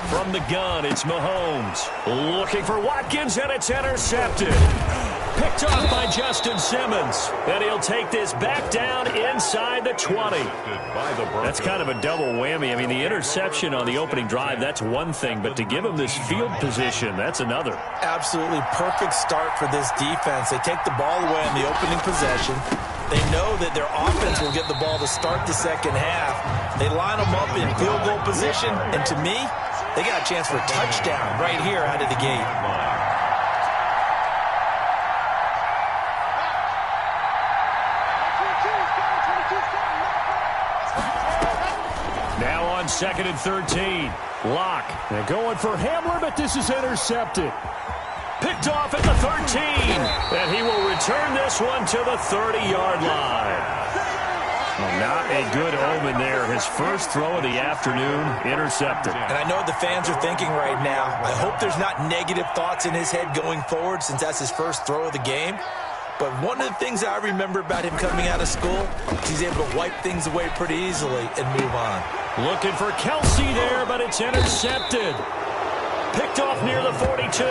From the gun, it's Mahomes. Looking for Watkins, and it's intercepted. Picked off by Justin Simmons. And he'll take this back down inside the 20. That's kind of a double whammy. I mean, the interception on the opening drive, that's one thing. But to give him this field position, that's another. Absolutely perfect start for this defense. They take the ball away on the opening possession. They know that their offense will get the ball to start the second half. They line them up in field goal position. And to me, they got a chance for a touchdown right here out of the gate. Now on 2nd and 13. Lock. They're going for Hamler, but this is intercepted. Picked off at the 13. And he will return this one to the 30-yard line. Well, not a good omen there. His first throw of the afternoon, intercepted. And I know what the fans are thinking right now. I hope there's not negative thoughts in his head going forward since that's his first throw of the game. But one of the things I remember about him coming out of school, he's able to wipe things away pretty easily and move on. Looking for Kelsey there, but it's intercepted. Picked off near the 42.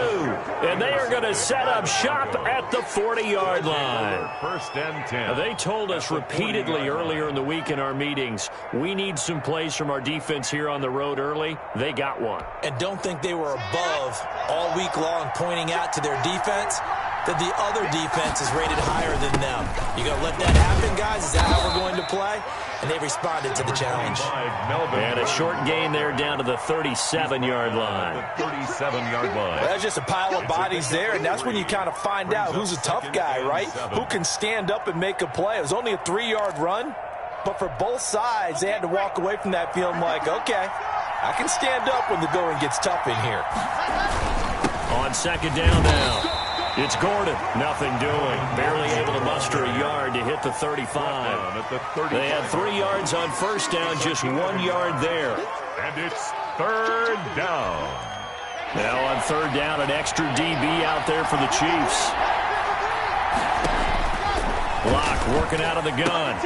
And they are going to set up shop at the 40-yard line. 1st and 10. Now, they told us repeatedly earlier in the week in our meetings, we need some plays from our defense here on the road early. They got one. And don't think they were above all week long pointing out to their defense that the other defense is rated higher than them. You going to let that happen, guys? Is that how we're going to play? And they responded to the challenge. And a short gain there down to the 37-yard line. The 37-yard line. Well, that's just a pile of bodies there, and that's when you kind of find out who's a tough guy, right? Who can stand up and make a play. It was only a 3-yard run, but for both sides, they had to walk away from that feeling like, okay, I can stand up when the going gets tough in here. On 2nd down now. It's Gordon. Nothing doing. Barely able to muster a yard to hit the 35. They had 3 yards on 1st down, just 1 yard there. And it's 3rd down. Now on 3rd down, an extra DB out there for the Chiefs. Lock working out of the gun.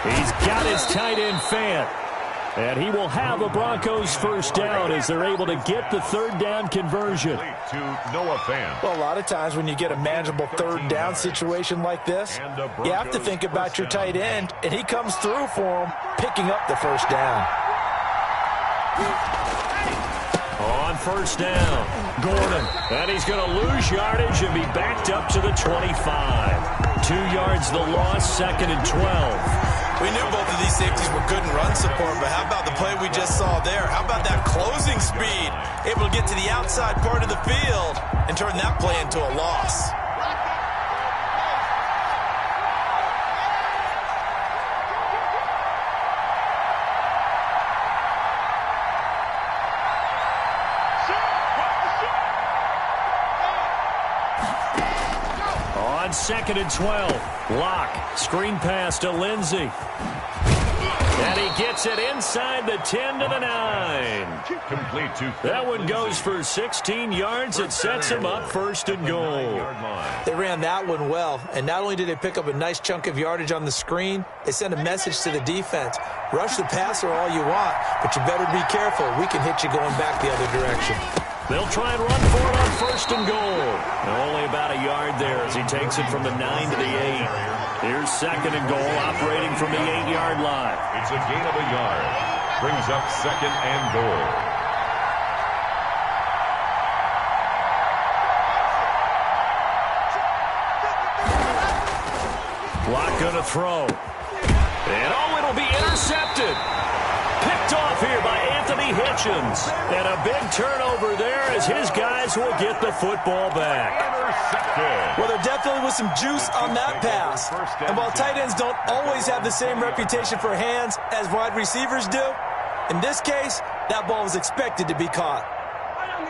He's got his tight end Fant. And he will have a Broncos 1st down as they're able to get the 3rd down conversion. To Noah Fant. Well, a lot of times when you get a manageable 3rd down situation like this, you have to think about your tight end, and he comes through for him, picking up the 1st down. On 1st down, Gordon. And he's going to lose yardage and be backed up to the 25. 2 yards the loss, 2nd and 12. We knew both of these safeties were good in run support, but how about the play we just saw there? How about that closing speed? Able to get to the outside part of the field and turn that play into a loss. On 2nd and 12, Lock, screen pass to Lindsey. And he gets it inside the 10 to the 9. Complete to that one goes for 16 yards. It sets him up 1st and goal. They ran that one well, and not only did they pick up a nice chunk of yardage on the screen, they sent a message to the defense. Rush the passer all you want, but you better be careful. We can hit you going back the other direction. They'll try and run for it on 1st and goal. Only about a yard there as he takes it from the 9 to the 8. Here's 2nd and goal, operating from the 8-yard line. It's a gain of a yard. Brings up 2nd and goal. Lock gonna throw. And it'll be intercepted. Picked off here by Anthony Hitchens. And a big turnover there as his guys will get the football back. Well, there definitely was some juice on that pass. And while tight ends don't always have the same reputation for hands as wide receivers do, in this case, that ball was expected to be caught.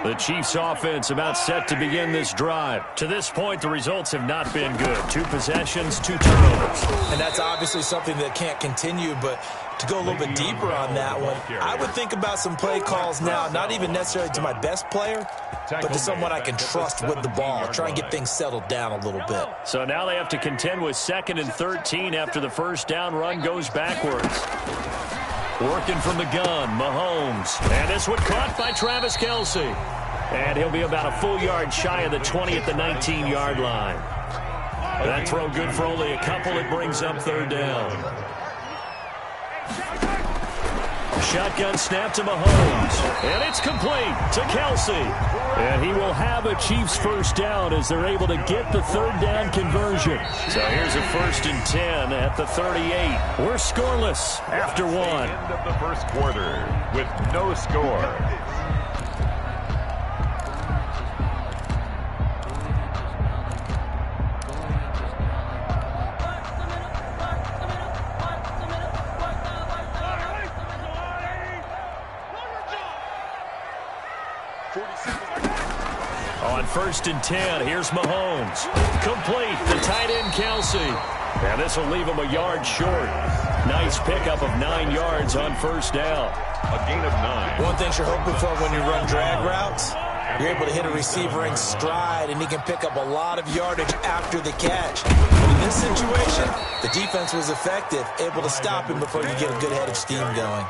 The Chiefs offense about set to begin this drive. To this point, the results have not been good. 2 possessions, 2 turnovers. And that's obviously something that can't continue, but to go a little bit deeper on that one, I would think about some play calls now, not even necessarily to my best player, but to someone I can trust with the ball. Try and get things settled down a little bit. So now they have to contend with 2nd and 13 after the 1st down run goes backwards. Working from the gun, Mahomes. And this one caught by Travis Kelce. And he'll be about a full yard shy of the 20 at the 19-yard line. That throw good for only a couple. It brings up third down. Shotgun snap to Mahomes. And it's complete to Kelce. And he will have a Chiefs first down as they're able to get the third down conversion. So here's a 1st and 10 at the 38. We're scoreless after one. End of the first quarter with no score. On 1st and 10, here's Mahomes. Complete, the tight end Kelce. And this will leave him a yard short. Nice pickup of 9 yards on first down. A gain of 9. One thing you're hoping for when you run drag routes, you're able to hit a receiver in stride, and he can pick up a lot of yardage after the catch. But in this situation, the defense was effective, able to stop him before you get a good head of steam going.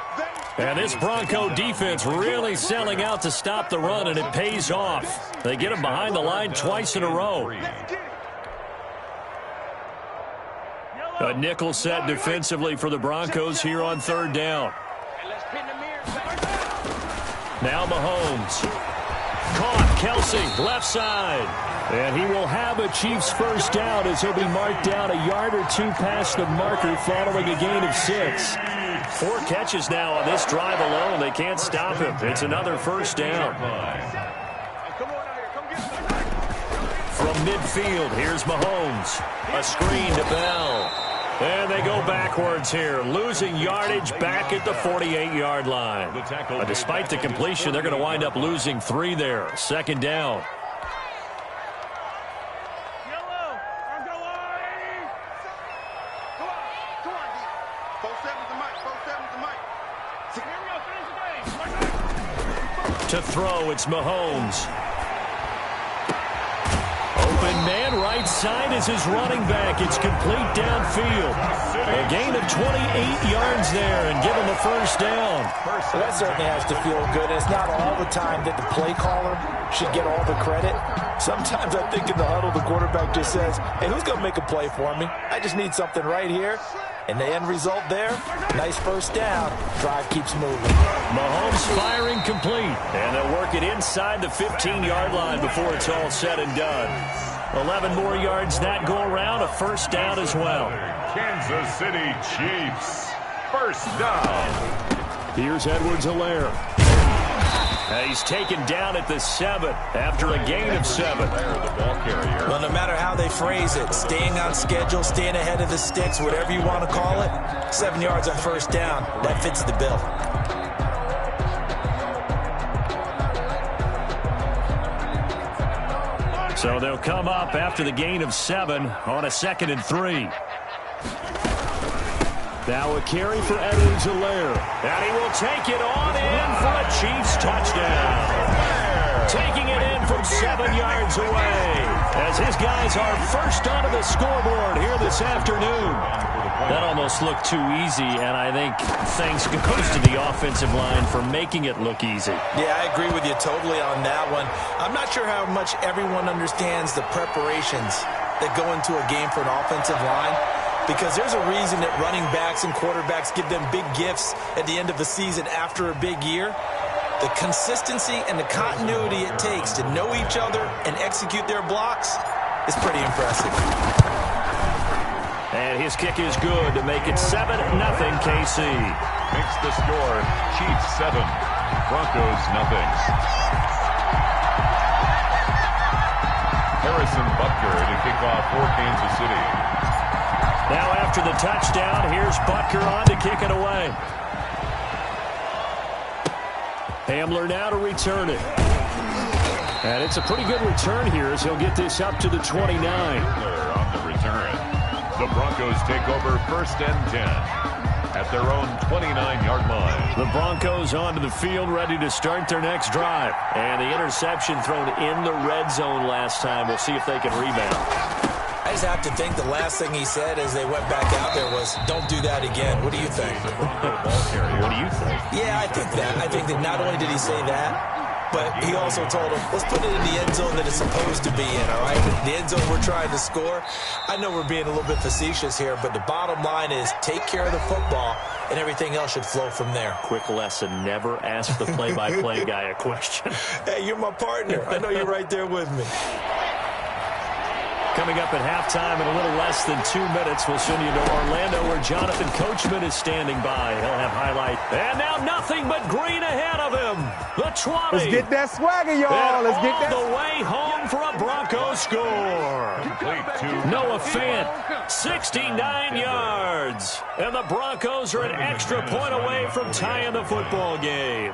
And this Bronco defense really selling out to stop the run, and it pays off. They get him behind the line twice in a row. A nickel set defensively for the Broncos here on third down. Now Mahomes. Caught, Kelce, left side. And he will have a Chiefs first down as he'll be marked down a yard or two past the marker following a gain of 6. 4 catches now on this drive alone. They can't stop him. It's another first down. From midfield, here's Mahomes. A screen to Bell. And they go backwards here, losing yardage back at the 48-yard line. Despite the completion, they're going to wind up losing 3 there. 2nd down. To throw, it's Mahomes. Open man, right side is his running back. It's complete downfield. A gain of 28 yards there and give him a first down. Well, that certainly has to feel good. It's not all the time that the play caller should get all the credit. Sometimes I think in the huddle, the quarterback just says, hey, who's going to make a play for me? I just need something right here. And the end result there, nice first down. Drive keeps moving. Mahomes firing complete. And they'll work it inside the 15-yard line before it's all said and done. 11 more yards that go around, a first down as well. Kansas City Chiefs, first down. Here's Edwards-Helaire. He's taken down at the 7 after a gain of 7. Well, no matter how they phrase it, staying on schedule, staying ahead of the sticks, whatever you want to call it, 7 yards on first down, that fits the bill. So they'll come up after the gain of 7 on a 2nd and 3. Now a carry for Edwards-Helaire. And he will take it on in for a Chiefs touchdown. Taking it in from 7 yards away as his guys are first onto the scoreboard here this afternoon. That almost looked too easy, and I think thanks goes to the offensive line for making it look easy. Yeah, I agree with you totally on that one. I'm not sure how much everyone understands the preparations that go into a game for an offensive line, because there's a reason that running backs and quarterbacks give them big gifts at the end of the season after a big year. The consistency and the continuity it takes to know each other and execute their blocks is pretty impressive. And his kick is good to make it 7-0 KC. Makes the score Chiefs 7, Broncos nothing. Harrison Butker to kick off for Kansas City. Now after the touchdown, here's Butker on to kick it away. Hamler now to return it. And it's a pretty good return here as he'll get this up to the 29. On the return. The Broncos take over 1st and 10 at their own 29-yard line. The Broncos onto the field ready to start their next drive. And the interception thrown in the red zone last time. We'll see if they can rebound. I just have to think the last thing he said as they went back out there was, don't do that again. What do you think? What do you think? Yeah, I think that. I think that not only did he say that, but he also told him, let's put it in the end zone that it's supposed to be in, all right? The end zone we're trying to score. I know we're being a little bit facetious here, but the bottom line is take care of the football, and everything else should flow from there. Quick lesson, never ask the play-by-play guy a question. Hey, you're my partner. I know you're right there with me. Coming up at halftime in a little less than 2 minutes, we'll send you to Orlando where Jonathan Coachman is standing by. He'll have highlight. And now nothing but green ahead of him. The 20. Let's get that swagger, y'all. Let's get that. All the way home for a Broncos score. Noah Fant, 69 yards. And the Broncos are an extra point away from tying the football game.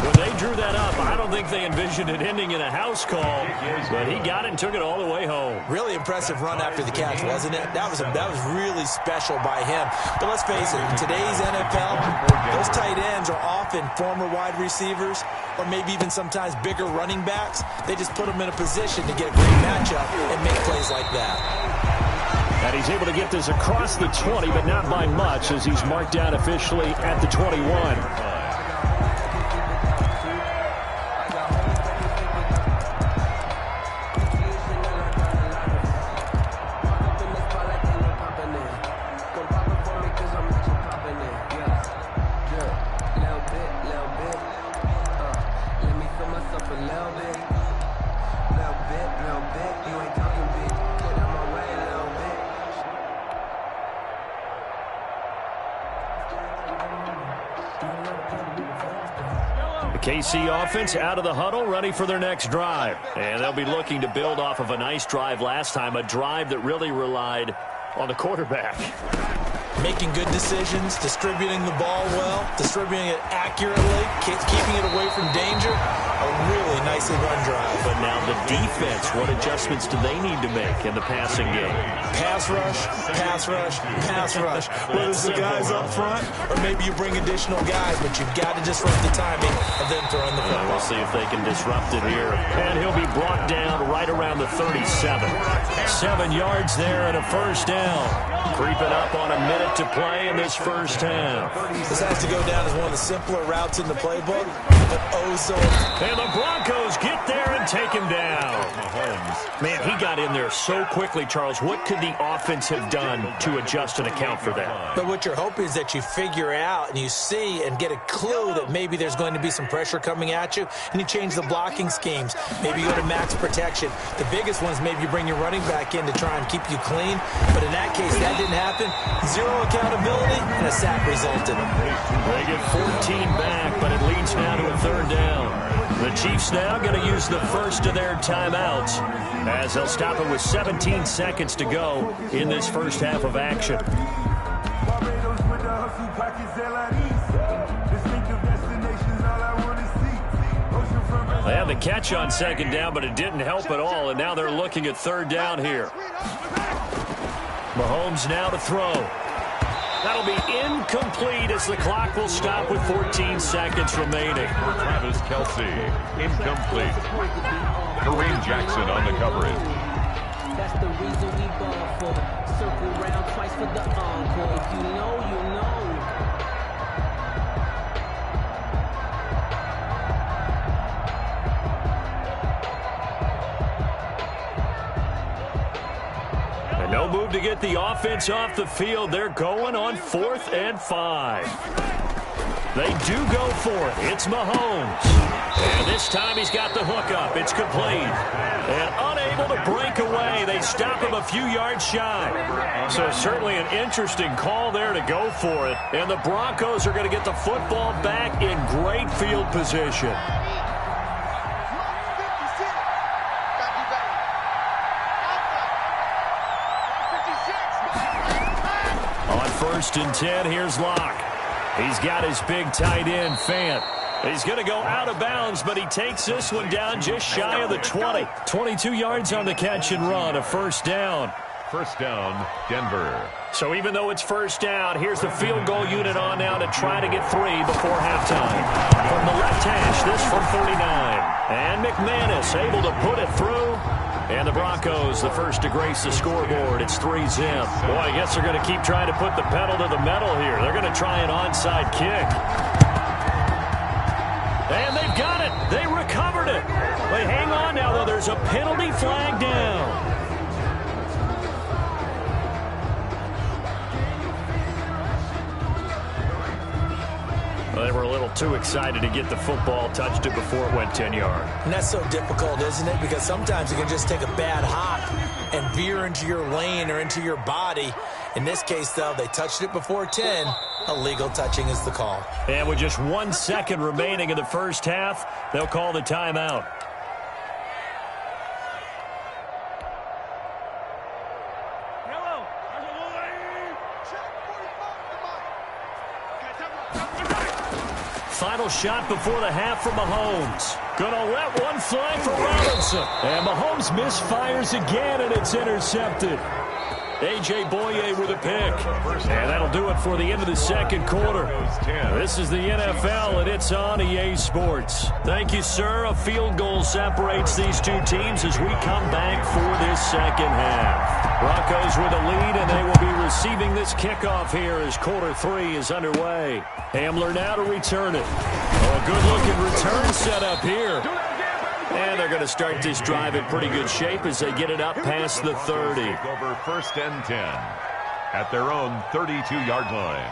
When they drew that up, I don't think they envisioned it ending in a house call, but he got it and took it all the way home. Really impressive run after the catch, wasn't it? That was really special by him. But let's face it, in today's NFL, those tight ends are often former wide receivers or maybe even sometimes bigger running backs. They just put them in a position to get a great matchup and make plays like that. And he's able to get this across the 20, but not by much as he's marked down officially at the 21. KC offense out of the huddle, ready for their next drive. And they'll be looking to build off of a nice drive last time, a drive that really relied on the quarterback. Making good decisions, distributing the ball well, distributing it accurately, keeping it away from danger. A really nicely run drive. But now the defense, what adjustments do they need to make in the passing game? Pass rush, pass rush, pass rush. Whether it's the guys up front or maybe you bring additional guys, but you've got to disrupt the timing of them throwing the football. We'll see if they can disrupt it here. And he'll be brought down right around the 37. 7 yards there and a first down. Creeping up on a minute to play in this first half. This has to go down as one of the simpler routes in the playbook, but oh so. And the Broncos get there and take him down. Man, he got in there so quickly, Charles. What could the offense have done to adjust and account for that? But what you're hoping is that you figure out and you see and get a clue that maybe there's going to be some pressure coming at you, and you change the blocking schemes. Maybe you go to max protection. The biggest one is maybe you bring your running back in to try and keep you clean. But in that case, that didn't happen. Zero accountability, and a sack resulted. They get 14 back, but it leads now to a third down. The Chiefs now going to use the first of their timeouts as they'll stop it with 17 seconds to go in this first half of action. They had the catch on second down, but it didn't help at all, and now they're looking at third down here. Mahomes now to throw. That'll be incomplete as the clock will stop with 14 seconds remaining. Travis Kelce, incomplete. Kareem Jackson on the coverage. That's the reason we ball for. Circle round twice for the encore. If you know, you know. No move to get the offense off the field. They're going on 4th and 5. They do go for it. It's Mahomes. And this time he's got the hook up. It's complete. And unable to break away. They stop him a few yards shy. So certainly an interesting call there to go for it. And the Broncos are going to get the football back in great field position. First and 10, here's Locke. He's got his big tight end, Fant. He's going to go out of bounds, but he takes this one down just shy of the 20. 22 yards on the catch and run, a first down. First down, Denver. So even though it's first down, here's the field goal unit on now to try to get 3 before halftime. From the left hash, this from 39. And McManus able to put it through. And the Broncos, the first to grace the scoreboard. It's 3-zip. Boy, I guess they're going to keep trying to put the pedal to the metal here. They're going to try an onside kick. And they've got it. They recovered it. But hang on now, though. There's a penalty flag down. Well, they were a little too excited to get the football, touched it before it went 10 yards. And that's so difficult, isn't it? Because sometimes you can just take a bad hop and veer into your lane or into your body. In this case, though, they touched it before 10. Illegal touching is the call. And with just 1 second remaining in the first half, they'll call the timeout. Final shot before the half for Mahomes. Gonna let one fly for Robinson. And Mahomes misfires again, and it's intercepted. A.J. Boye with a pick. And that'll do it for the end of the second quarter. This is the NFL, and it's on EA Sports. Thank you, sir. A field goal separates these two teams as we come back for this second half. Broncos with a lead, and they will be receiving this kickoff here as quarter 3 is underway. Hamler now to return it. Oh, a good-looking return set up here. And they're going to start this drive in pretty good shape as they get it up past the 30. Over 1st and 10 at their own 32-yard line.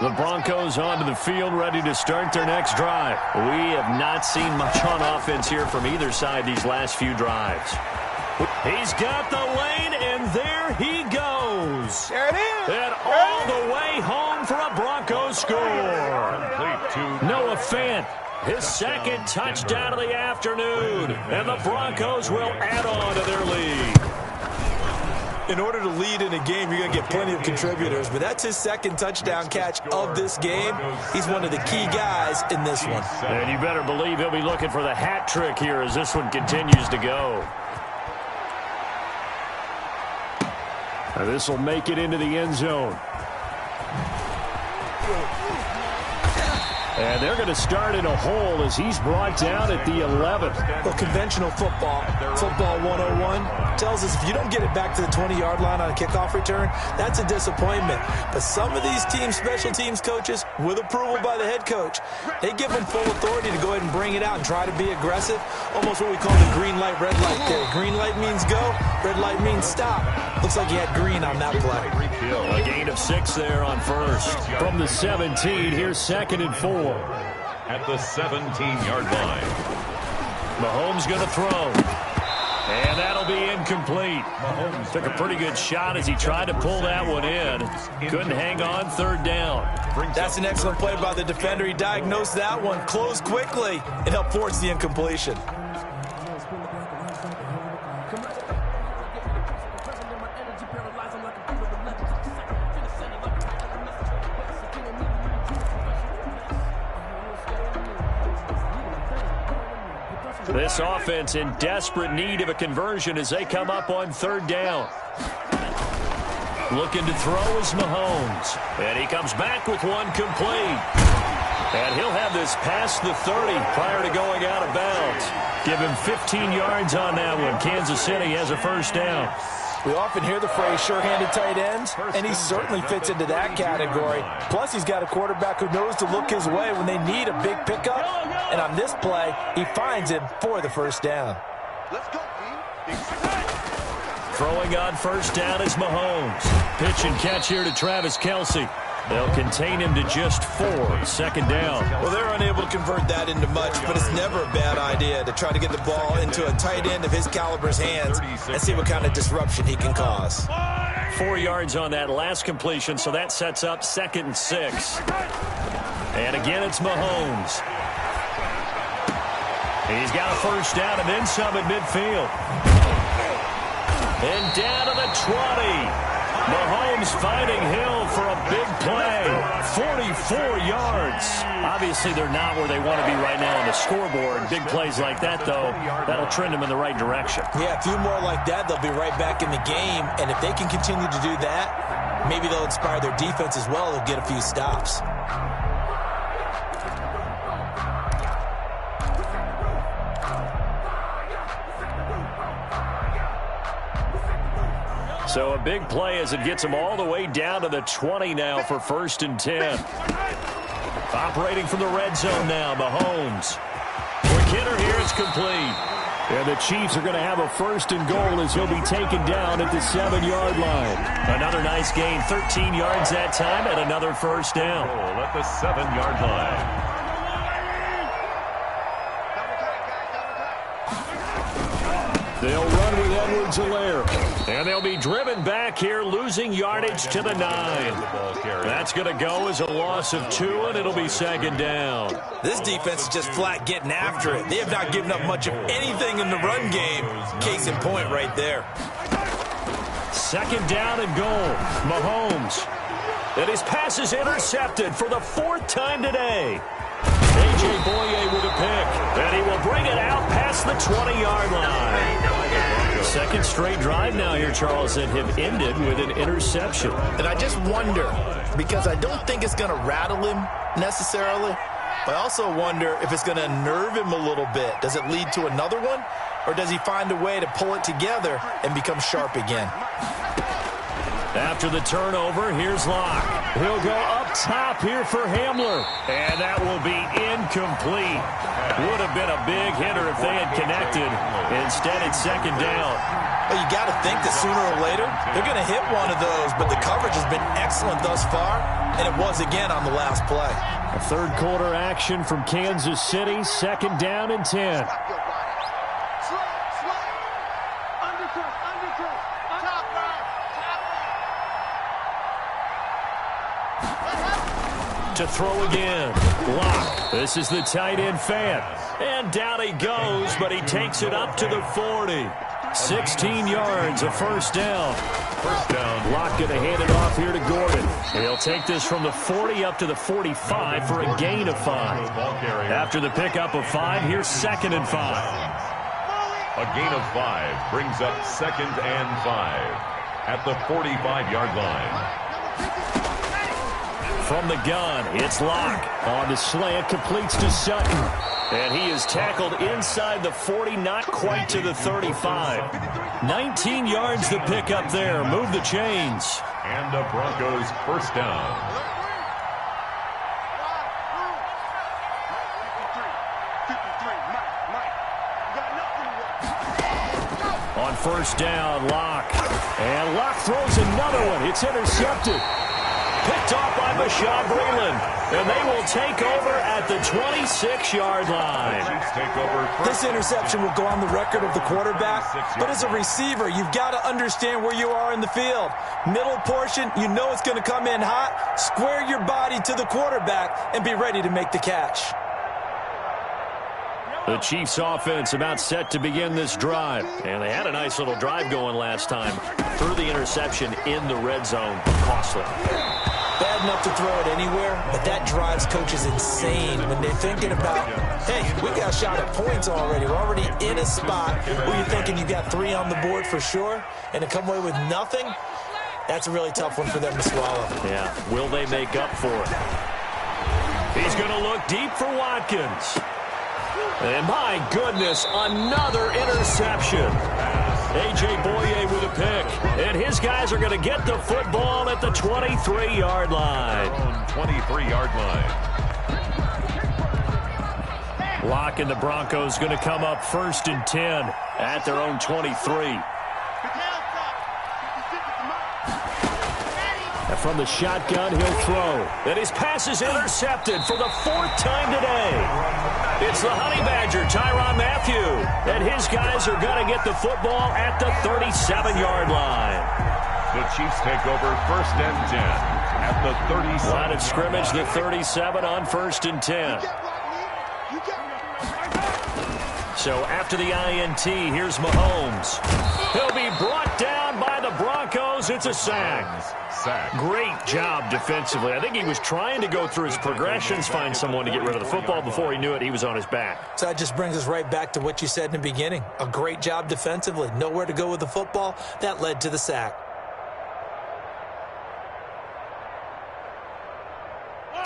The Broncos onto the field, ready to start their next drive. We have not seen much on offense here from either side these last few drives. He's got the lane, and there he goes. There it is. And all the way home for a Broncos score. Noah Fant, his second touchdown of the afternoon. And the Broncos will add on to their lead. In order to lead in a game, you're going to get plenty of contributors, but that's his second touchdown catch of this game. He's one of the key guys in this one. And you better believe he'll be looking for the hat trick here as this one continues to go. Now this will make it into the end zone. And they're going to start in a hole as he's brought down at the 11. Well, conventional football 101, tells us if you don't get it back to the 20-yard line on a kickoff return, that's a disappointment. But some of these teams, special teams coaches, with approval by the head coach, they give them full authority to go ahead and bring it out and try to be aggressive. Almost what we call the green light, red light theory. Green light means go, red light means stop. Looks like he had green on that play. A gain of 6 there on first. From the 17, here's 2nd and 4. At the 17-yard line. Mahomes going to throw. And that'll be incomplete. Mahomes took a pretty good shot as he tried to pull that one in. Couldn't hang on, 3rd down. That's an excellent play by the defender. He diagnosed that one, closed quickly, and helped force the incompletion. This offense in desperate need of a conversion as they come up on 3rd down. Looking to throw is Mahomes. And he comes back with one complete. And he'll have this past the 30 prior to going out of bounds. Give him 15 yards on that one. Kansas City has a 1st down. We often hear the phrase sure-handed tight ends, and he certainly fits into that category. Plus, he's got a quarterback who knows to look his way when they need a big pickup. And on this play, he finds him for the 1st down. Let's go, team. Throwing on 1st down is Mahomes. Pitch and catch here to Travis Kelce. They'll contain him to just 4, 2nd down. Well, they're unable to convert that into much, but it's never a bad idea to try to get the ball into a tight end of his caliber's hands and see what kind of disruption he can cause. 4 yards on that last completion, so that sets up 2nd and 6. And again, it's Mahomes. He's got a 1st down and then some at midfield. And down to the 20. Mahomes finding Hill for a big play. 44 yards. Obviously, they're not where they want to be right now on the scoreboard. Big plays like that, though, that'll trend them in the right direction. Yeah, a few more like that, they'll be right back in the game. And if they can continue to do that, maybe they'll inspire their defense as well. They'll get a few stops. So a big play as it gets them all the way down to the 20 now for 1st and 10. Operating from the red zone now, Mahomes. Quick hitter here, it's complete. And the Chiefs are going to have a 1st and goal as he'll be taken down at the 7-yard line. Another nice gain, 13 yards that time, and another 1st down. At the 7-yard line. They'll run with Edwards-Helaire. And they'll be driven back here, losing yardage to the 9. That's going to go as a loss of 2, and it'll be 2nd down. This defense is just flat getting after it. They have not given up much of anything in the run game. Case in point right there. 2nd down and goal. Mahomes. And his pass is intercepted for the 4th time today. A.J. Boye with a pick. And he will bring it out past the 20-yard line. 2nd straight drive now here, Charles, that have ended with an interception. And I just wonder, because I don't think it's going to rattle him necessarily, but I also wonder if it's going to unnerve him a little bit. Does it lead to another one? Or does he find a way to pull it together and become sharp again? After the turnover, here's Locke. He'll go up top here for Hamler. And that will be incomplete. Would have been a big hitter if they had connected. Instead, it's 2nd down. Well, you got to think that sooner or later, they're going to hit one of those. But the coverage has been excellent thus far. And it was again on the last play. A 3rd quarter action from Kansas City. 2nd down and 10. To throw again. Locke. This is the tight end fan. And down he goes, but he takes it up to the 40. 16 yards, a 1st down. 1st down. Locke going to hand it off here to Gordon. He'll take this from the 40 up to the 45 for a gain of 5. After the pickup of 5, here's 2nd and 5. A gain of 5 brings up 2nd and 5 at the 45-yard line. From the gun, it's Locke. On the slant, completes to Sutton. And he is tackled inside the 40, not quite to the 35. 19 yards the pick up there. Move the chains. And the Broncos 1st down. On 1st down, Locke. And Locke throws another one. It's intercepted. Picked off by Bashaud Breeland. And they will take over at the 26-yard line. This interception will go on the record of the quarterback. But as a receiver, you've got to understand where you are in the field. Middle portion, you know it's going to come in hot. Square your body to the quarterback and be ready to make the catch. The Chiefs offense about set to begin this drive. And they had a nice little drive going last time. Threw the interception in the red zone. Costly. Bad enough to throw it anywhere, but that drives coaches insane when they're thinking about, hey, we got a shot at points already. We're already in a spot where you're thinking you got 3 on the board for sure, and to come away with nothing, that's a really tough one for them to swallow. Yeah, will they make up for it? He's going to look deep for Watkins. And my goodness, another interception. A.J. Boye with a pick. And his guys are going to get the football at the 23-yard line. 23-yard line. Locke and the Broncos going to come up 1st and 10 at their own 23. And from the shotgun, he'll throw. And his pass is intercepted for the 4th time today. It's the Honey Badger, Tyrann Mathieu. And his guys are going to get the football at the 37-yard line. The Chiefs take over 1st and 10 at the 37. Line of scrimmage, the 37 on 1st and 10. So after the INT, here's Mahomes. He'll be brought down by the Broncos. It's a sack. Great job defensively. I think he was trying to go through his progressions, find someone to get rid of the football. Before he knew it, he was on his back. So that just brings us right back to what you said in the beginning. A great job defensively. Nowhere to go with the football. That led to the sack.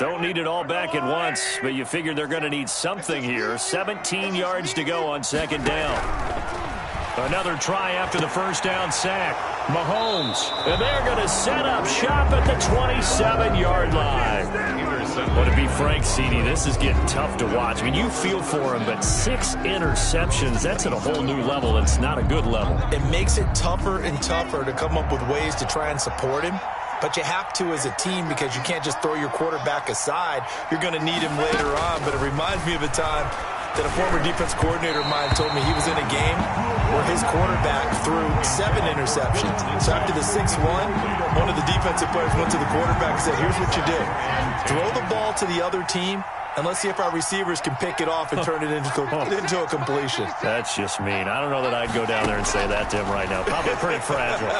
Don't need it all back at once, but you figure they're going to need something here. 17 yards to go on 2nd down. Another try after the 1st down sack. Mahomes, and they're going to set up shop at the 27-yard line. Well, to be frank, CD, this is getting tough to watch. I mean, you feel for him, but 6 interceptions, that's at a whole new level. It's not a good level. It makes it tougher and tougher to come up with ways to try and support him. But you have to as a team because you can't just throw your quarterback aside. You're going to need him later on. But it reminds me of a time that a former defense coordinator of mine told me he was in a game where his quarterback threw 7 interceptions. So after the 6-1, one of the defensive players went to the quarterback and said, here's what you do. Throw the ball to the other team, and let's see if our receivers can pick it off and turn it into a completion. That's just mean. I don't know that I'd go down there and say that to him right now. Probably pretty fragile.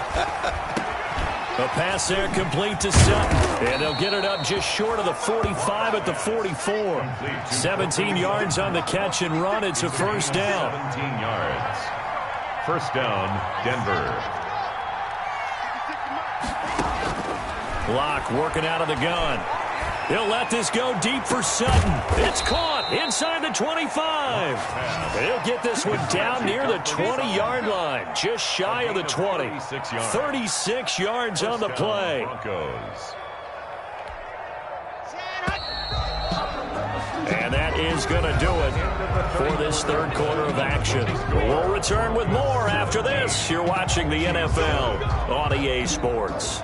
A pass there complete to Sutton. And they'll get it up just short of the 45 at the 44. 17 yards on the catch and run. It's a first down. 17 yards. First down, Denver. Locke working out of the gun. He'll let this go deep for Sutton. It's caught inside the 25. He'll get this one down near the 20-yard line, just shy of the 20. 36 yards on the play. And that is going to do it for this third quarter of action. We'll return with more after this. You're watching the NFL on EA Sports.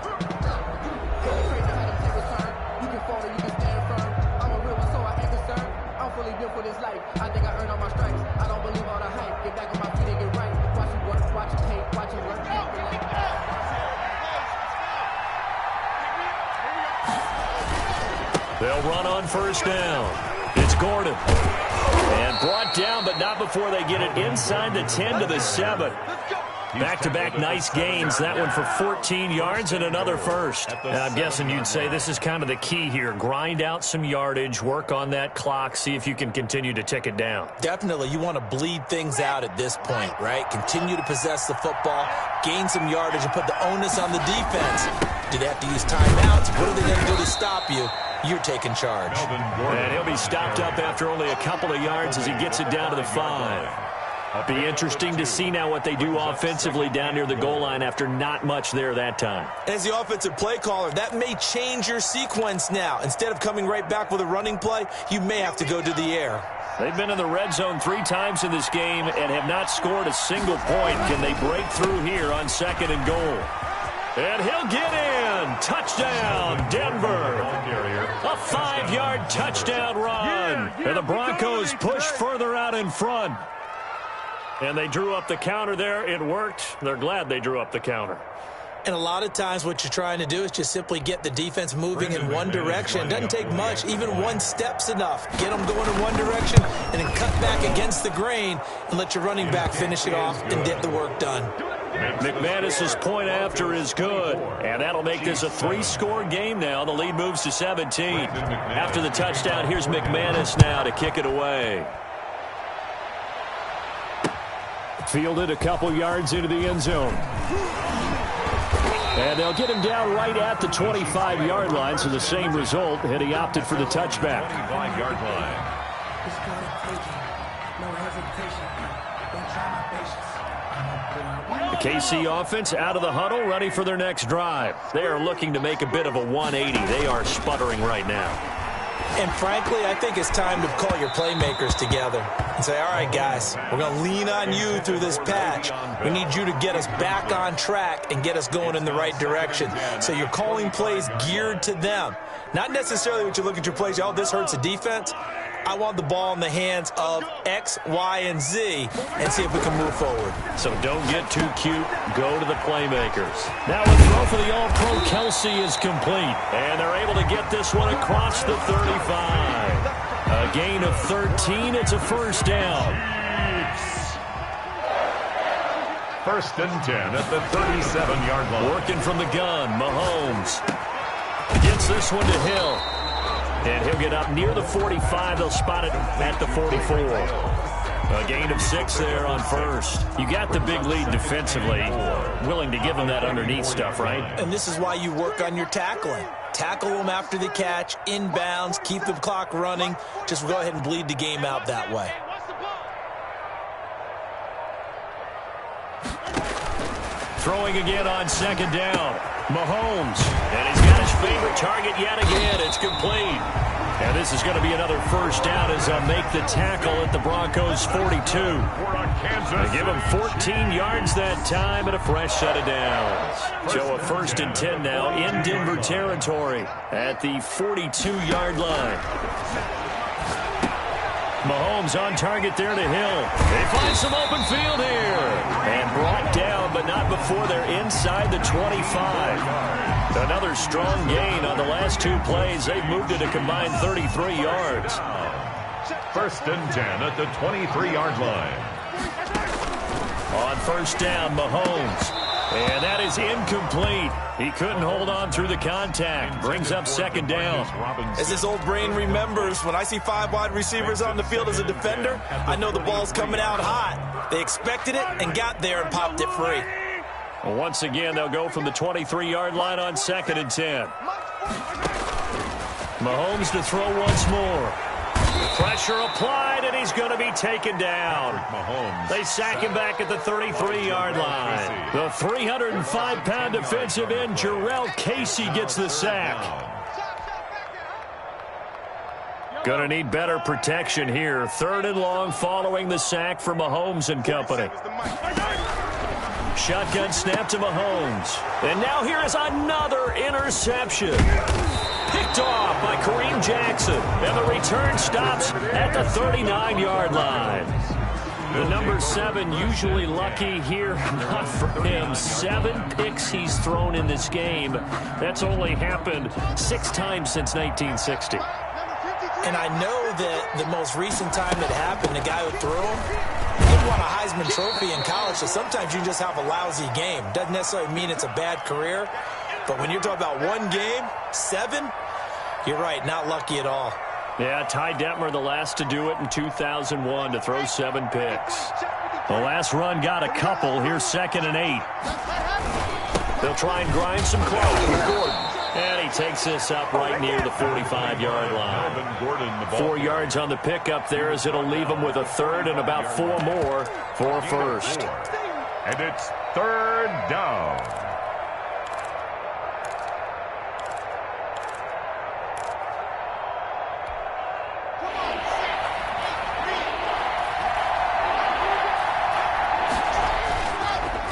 They'll run on first down. It's Gordon. And brought down, but not before they get it inside the 10 to the 7. Back-to-back nice gains. That one for 14 yards and another first. Now, I'm guessing you'd say this is kind of the key here. Grind out some yardage, work on that clock, see if you can continue to tick it down. Definitely. You want to bleed things out at this point, right? Continue to possess the football, gain some yardage, and put the onus on the defense. Do they have to use timeouts? What are they going to do to stop you? You're taking charge. And he'll be stopped up after only a couple of yards as he gets it down to the 5. It'll be interesting to see now what they do offensively down near the goal line after not much there that time. As the offensive play caller, that may change your sequence now. Instead of coming right back with a running play, you may have to go to the air. They've been in the red zone 3 times in this game and have not scored a single point. Can they break through here on 2nd and goal? And he'll get in. Touchdown, Denver. A 5-yard touchdown run. And the Broncos push further out in front. And they drew up the counter there. It worked. They're glad they drew up the counter. And a lot of times what you're trying to do is just simply get the defense moving in one direction. It doesn't take much. Even one step's enough. Get them going in one direction and then cut back against the grain and let your running back finish it off and get the work done. McManus's point after is good. And that'll make this a 3-score game now. The lead moves to 17. After the touchdown, here's McManus now to kick it away. Fielded a couple yards into the end zone. And they'll get him down right at the 25-yard line, so the same result, and he opted for the touchback. 25-yard line. The KC offense out of the huddle, ready for their next drive. They are looking to make a bit of a 180. They are sputtering right now. And frankly, I think it's time to call your playmakers together and say, all right, guys, we're going to lean on you through this patch. We need you to get us back on track and get us going in the right direction. So you're calling plays geared to them. Not necessarily what you look at your plays, oh, this hurts the defense. I want the ball in the hands of X, Y, and Z and see if we can move forward. So don't get too cute. Go to the playmakers. Now a throw for the All-Pro Kelsey is complete. And they're able to get this one across the 35. A gain of 13. It's a first down. First and 10 at the 37-yard line. Working from the gun, Mahomes gets this one to Hill. And he'll get up near the 45. They'll spot it at the 44. A gain of 6 there on first. You got the big lead defensively. Willing to give them that underneath stuff, right? And this is why you work on your tackling. Tackle them after the catch, inbounds, keep the clock running. Just go ahead and bleed the game out that way. Throwing again on second down. Mahomes. And he's got his favorite target yet again. It's complete. And this is going to be another first down as they'll make the tackle at the Broncos' 42. They give him 14 yards that time and a fresh set of downs. So a 1st and 10 now in Denver territory at the 42-yard line. Mahomes on target there to Hill. They find some open field here. And brought down, but not before they're inside the 25. Another strong gain on the last 2 plays. They've moved it a combined 33 yards. 1st and 10 at the 23-yard line. On 1st down, Mahomes. And that is incomplete. He couldn't hold on through the contact. Brings up 2nd down. As his old brain remembers, when I see 5 wide receivers on the field as a defender, I know the ball's coming out hot. They expected it and got there and popped it free. Well, once again, they'll go from the 23-yard line on 2nd and 10. Mahomes to throw once more. Pressure applied, and he's going to be taken down. They sack him back at the 33-yard line. The 305-pound defensive end, Jarrell Casey, gets the sack. Going to need better protection here. 3rd and long following the sack for Mahomes and company. Shotgun snap to Mahomes. And now here is another interception. Picked off by Kareem Jackson. And the return stops at the 39-yard line. The number 7 usually lucky here. Not for him. 7 picks he's thrown in this game. That's only happened 6 times since 1960. And I know that the most recent time it happened, the guy who threw him, he won a Heisman Trophy in college, so sometimes you just have a lousy game. Doesn't necessarily mean it's a bad career, but when you're talking about 1 game, 7, you're right, not lucky at all. Yeah, Ty Detmer, the last to do it in 2001, to throw 7 picks. The last run got a couple. Here's 2nd and 8. They'll try and grind some clock with Gordon. And he takes this up right near the 45-yard line. 4 yards on the pickup there as it'll leave him with a 3rd and about 4 more for a 1st. And it's 3rd down.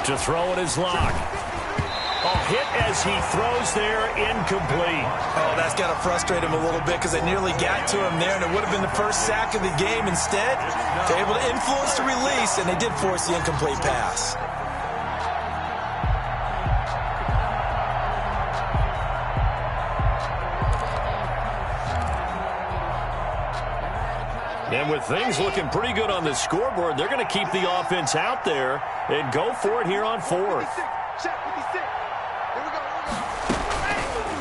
To throw it is Locke. Hit as he throws there, incomplete. Oh, that's got to frustrate him a little bit because they nearly got to him there, and it would have been the first sack of the game. Instead, they're able to influence the release, and they did force the incomplete pass. And with things looking pretty good on the scoreboard, they're going to keep the offense out there and go for it here on 4th.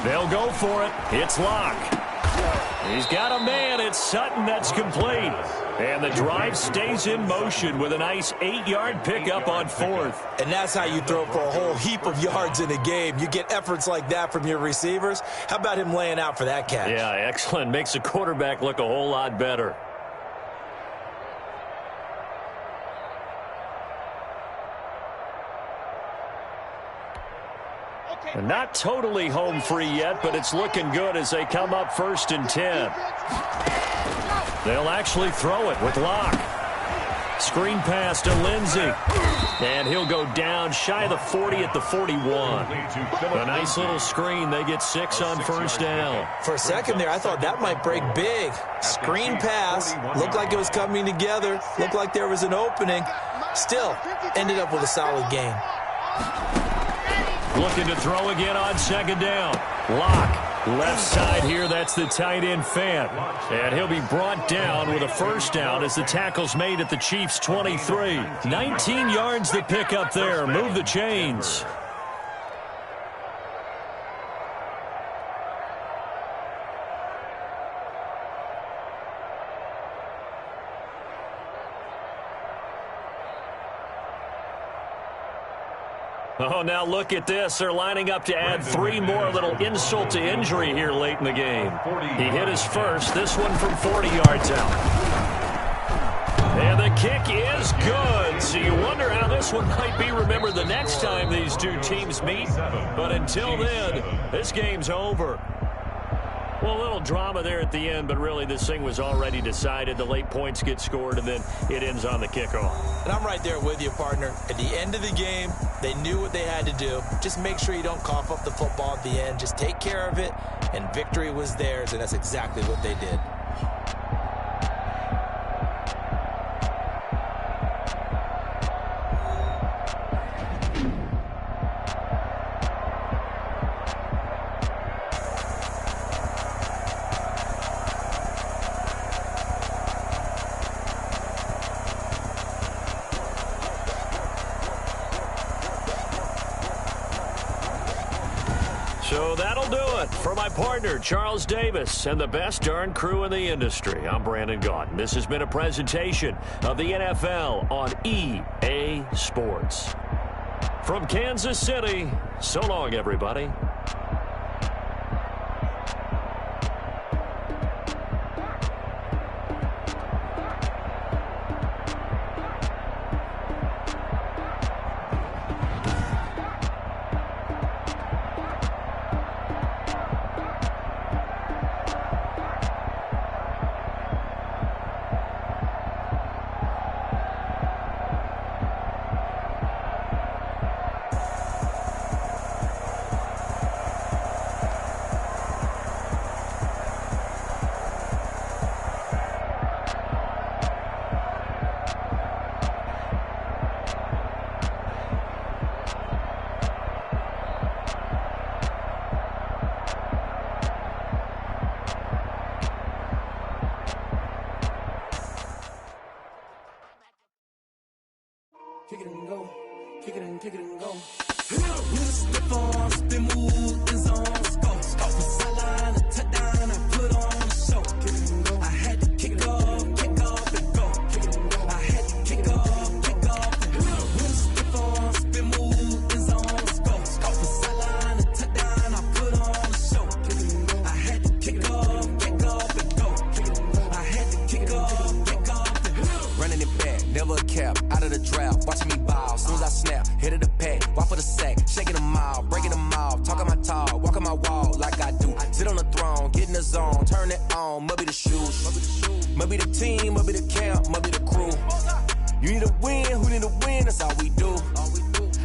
They'll go for it. It's Locke. He's got a man. It's Sutton that's complete. And the drive stays in motion with a nice 8-yard pickup on 4th. And that's how you throw for a whole heap of yards in a game. You get efforts like that from your receivers. How about him laying out for that catch? Yeah, excellent. Makes the quarterback look a whole lot better. And not totally home free yet, but it's looking good as they come up 1st and 10. They'll actually throw it with Locke. Screen pass to Lindsey. And he'll go down shy of the 40 at the 41. A nice little screen. They get 6 on 1st down. For a second there, I thought that might break big. Screen pass. Looked like it was coming together. Looked like there was an opening. Still, ended up with a solid gain. Looking to throw again on 2nd down. Locke, left side here. That's the tight end, Fant. And he'll be brought down with a 1st down as the tackle's made at the Chiefs' 23. 19 yards to pick up there. Move the chains. Oh, now look at this. They're lining up to add 3 more. Little insult to injury here late in the game. He hit his first. This one from 40 yards out. And they the kick is good. So you wonder how this one might be remembered the next time these two teams meet. But until then, this game's over. Well, a little drama there at the end, but really this thing was already decided. The late points get scored, and then it ends on the kickoff. And I'm right there with you, partner. At the end of the game, they knew what they had to do. Just make sure you don't cough up the football at the end. Just take care of it, and victory was theirs, and that's exactly what they did. So that'll do it for my partner, Charles Davis, and the best darn crew in the industry. I'm Brandon Gaudin. This has been a presentation of the NFL on EA Sports. From Kansas City, so long, everybody. Kick it and go, kick it and go. With a step on, spin move, in zone, scope. From sideline to touchdown, I put on a show. Kick it and go. I had to kick off and go. Kick it and go. I had to kick off and go. With a step on, spin move, in zone, scope. From sideline to touchdown, I put on a show. Kick it and go. I had to kick off and go. Kick it and go. I had to kick off and go. Running it back, never a cap, out of the draft, watching me ball. Soon as I snap, hit of the pack, walk for the sack, shaking them out, breaking them off, talking my talk, walking my wall like I do. Sit on the throne, get in the zone, turn it on, must be the shoes, must be the team, must be the camp, must be the crew. You need a win, who need a win, that's all we do.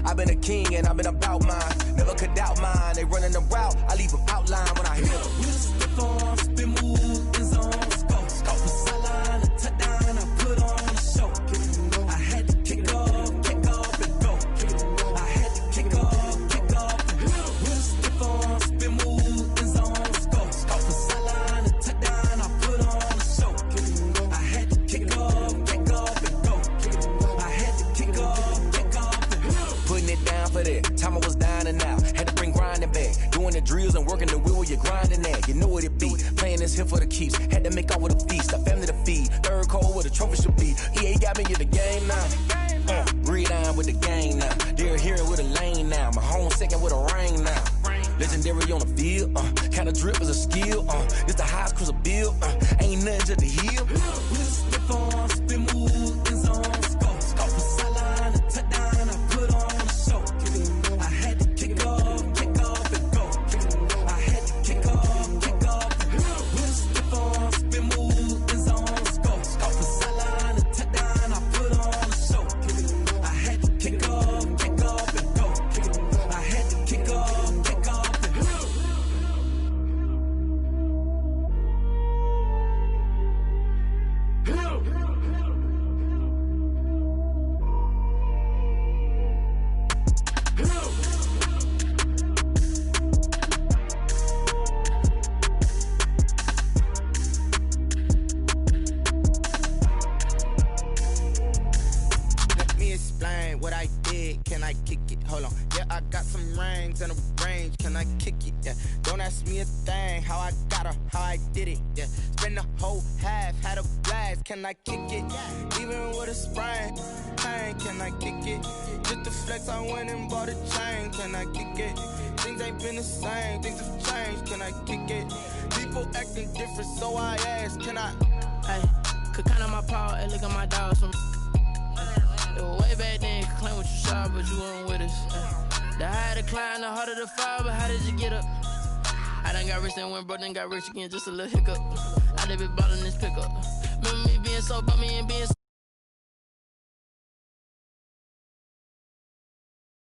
I've been a king and I've been about mine, never could doubt mine. They running the route, I leave them outline when I hit them. With a step on, spin move, in zone, scope. From sideline to touchdown, I put on a show. Kick it and go. I had to kick off and go. Kick it and go. I had to kick off and go. With a step on, spin move, in zone, scope. From sideline to touchdown, I put on a show. Kick it and go. I had to kick off and go. Kick it and go. I had to kick off and go. Putting it down for that, time I was down and out, had to bring grinding back, doing the drills and working the wheel where you're grinding at, you know what it be, playing this here for the keeps, had to make out with a feast, a family to feed, third cold where the trophy should be, EA got me in the game now, read on with the game now, they're here with a lane now, my home second with a ring now, legendary on the field, kind of drip is a skill, it's the highest cruiser bill, ain't nothing just the hill. With a step on, spin move, in zone, scope. From sideline to touchdown, I put on a show. Kick it and go. I had to kick off and go. Kick it and go. I had to kick off and go. With a step on, spin move, in zone, scope. From sideline to touchdown, I put on a show. Kick it and go. I had to kick off and go. Kick it and go. I had to kick off and go. Let me explain what I did. Can I kick it? Hold on. Yeah, I got some rings and a range. Can I kick it? Yeah. Don't ask me a thing. How I got her, how I did it. Yeah. Spend the whole half, had a blast. Can I kick it? Even with a sprain, pain. Can I kick it? Just to flex, I went and bought a chain. Can I kick it? Things ain't been the same. Things have changed. Can I kick it? People acting different, so I ask. Can I? Hey. Could count on my power, and look at my dogs from. It was way back then, could claim what you saw, but you weren't with us. The higher the climb, the harder the fall, but how did you get up? I done got rich and went broke, then got rich again, just a little hiccup. I done been ballin' this pickup. Remember me being so bummy and being so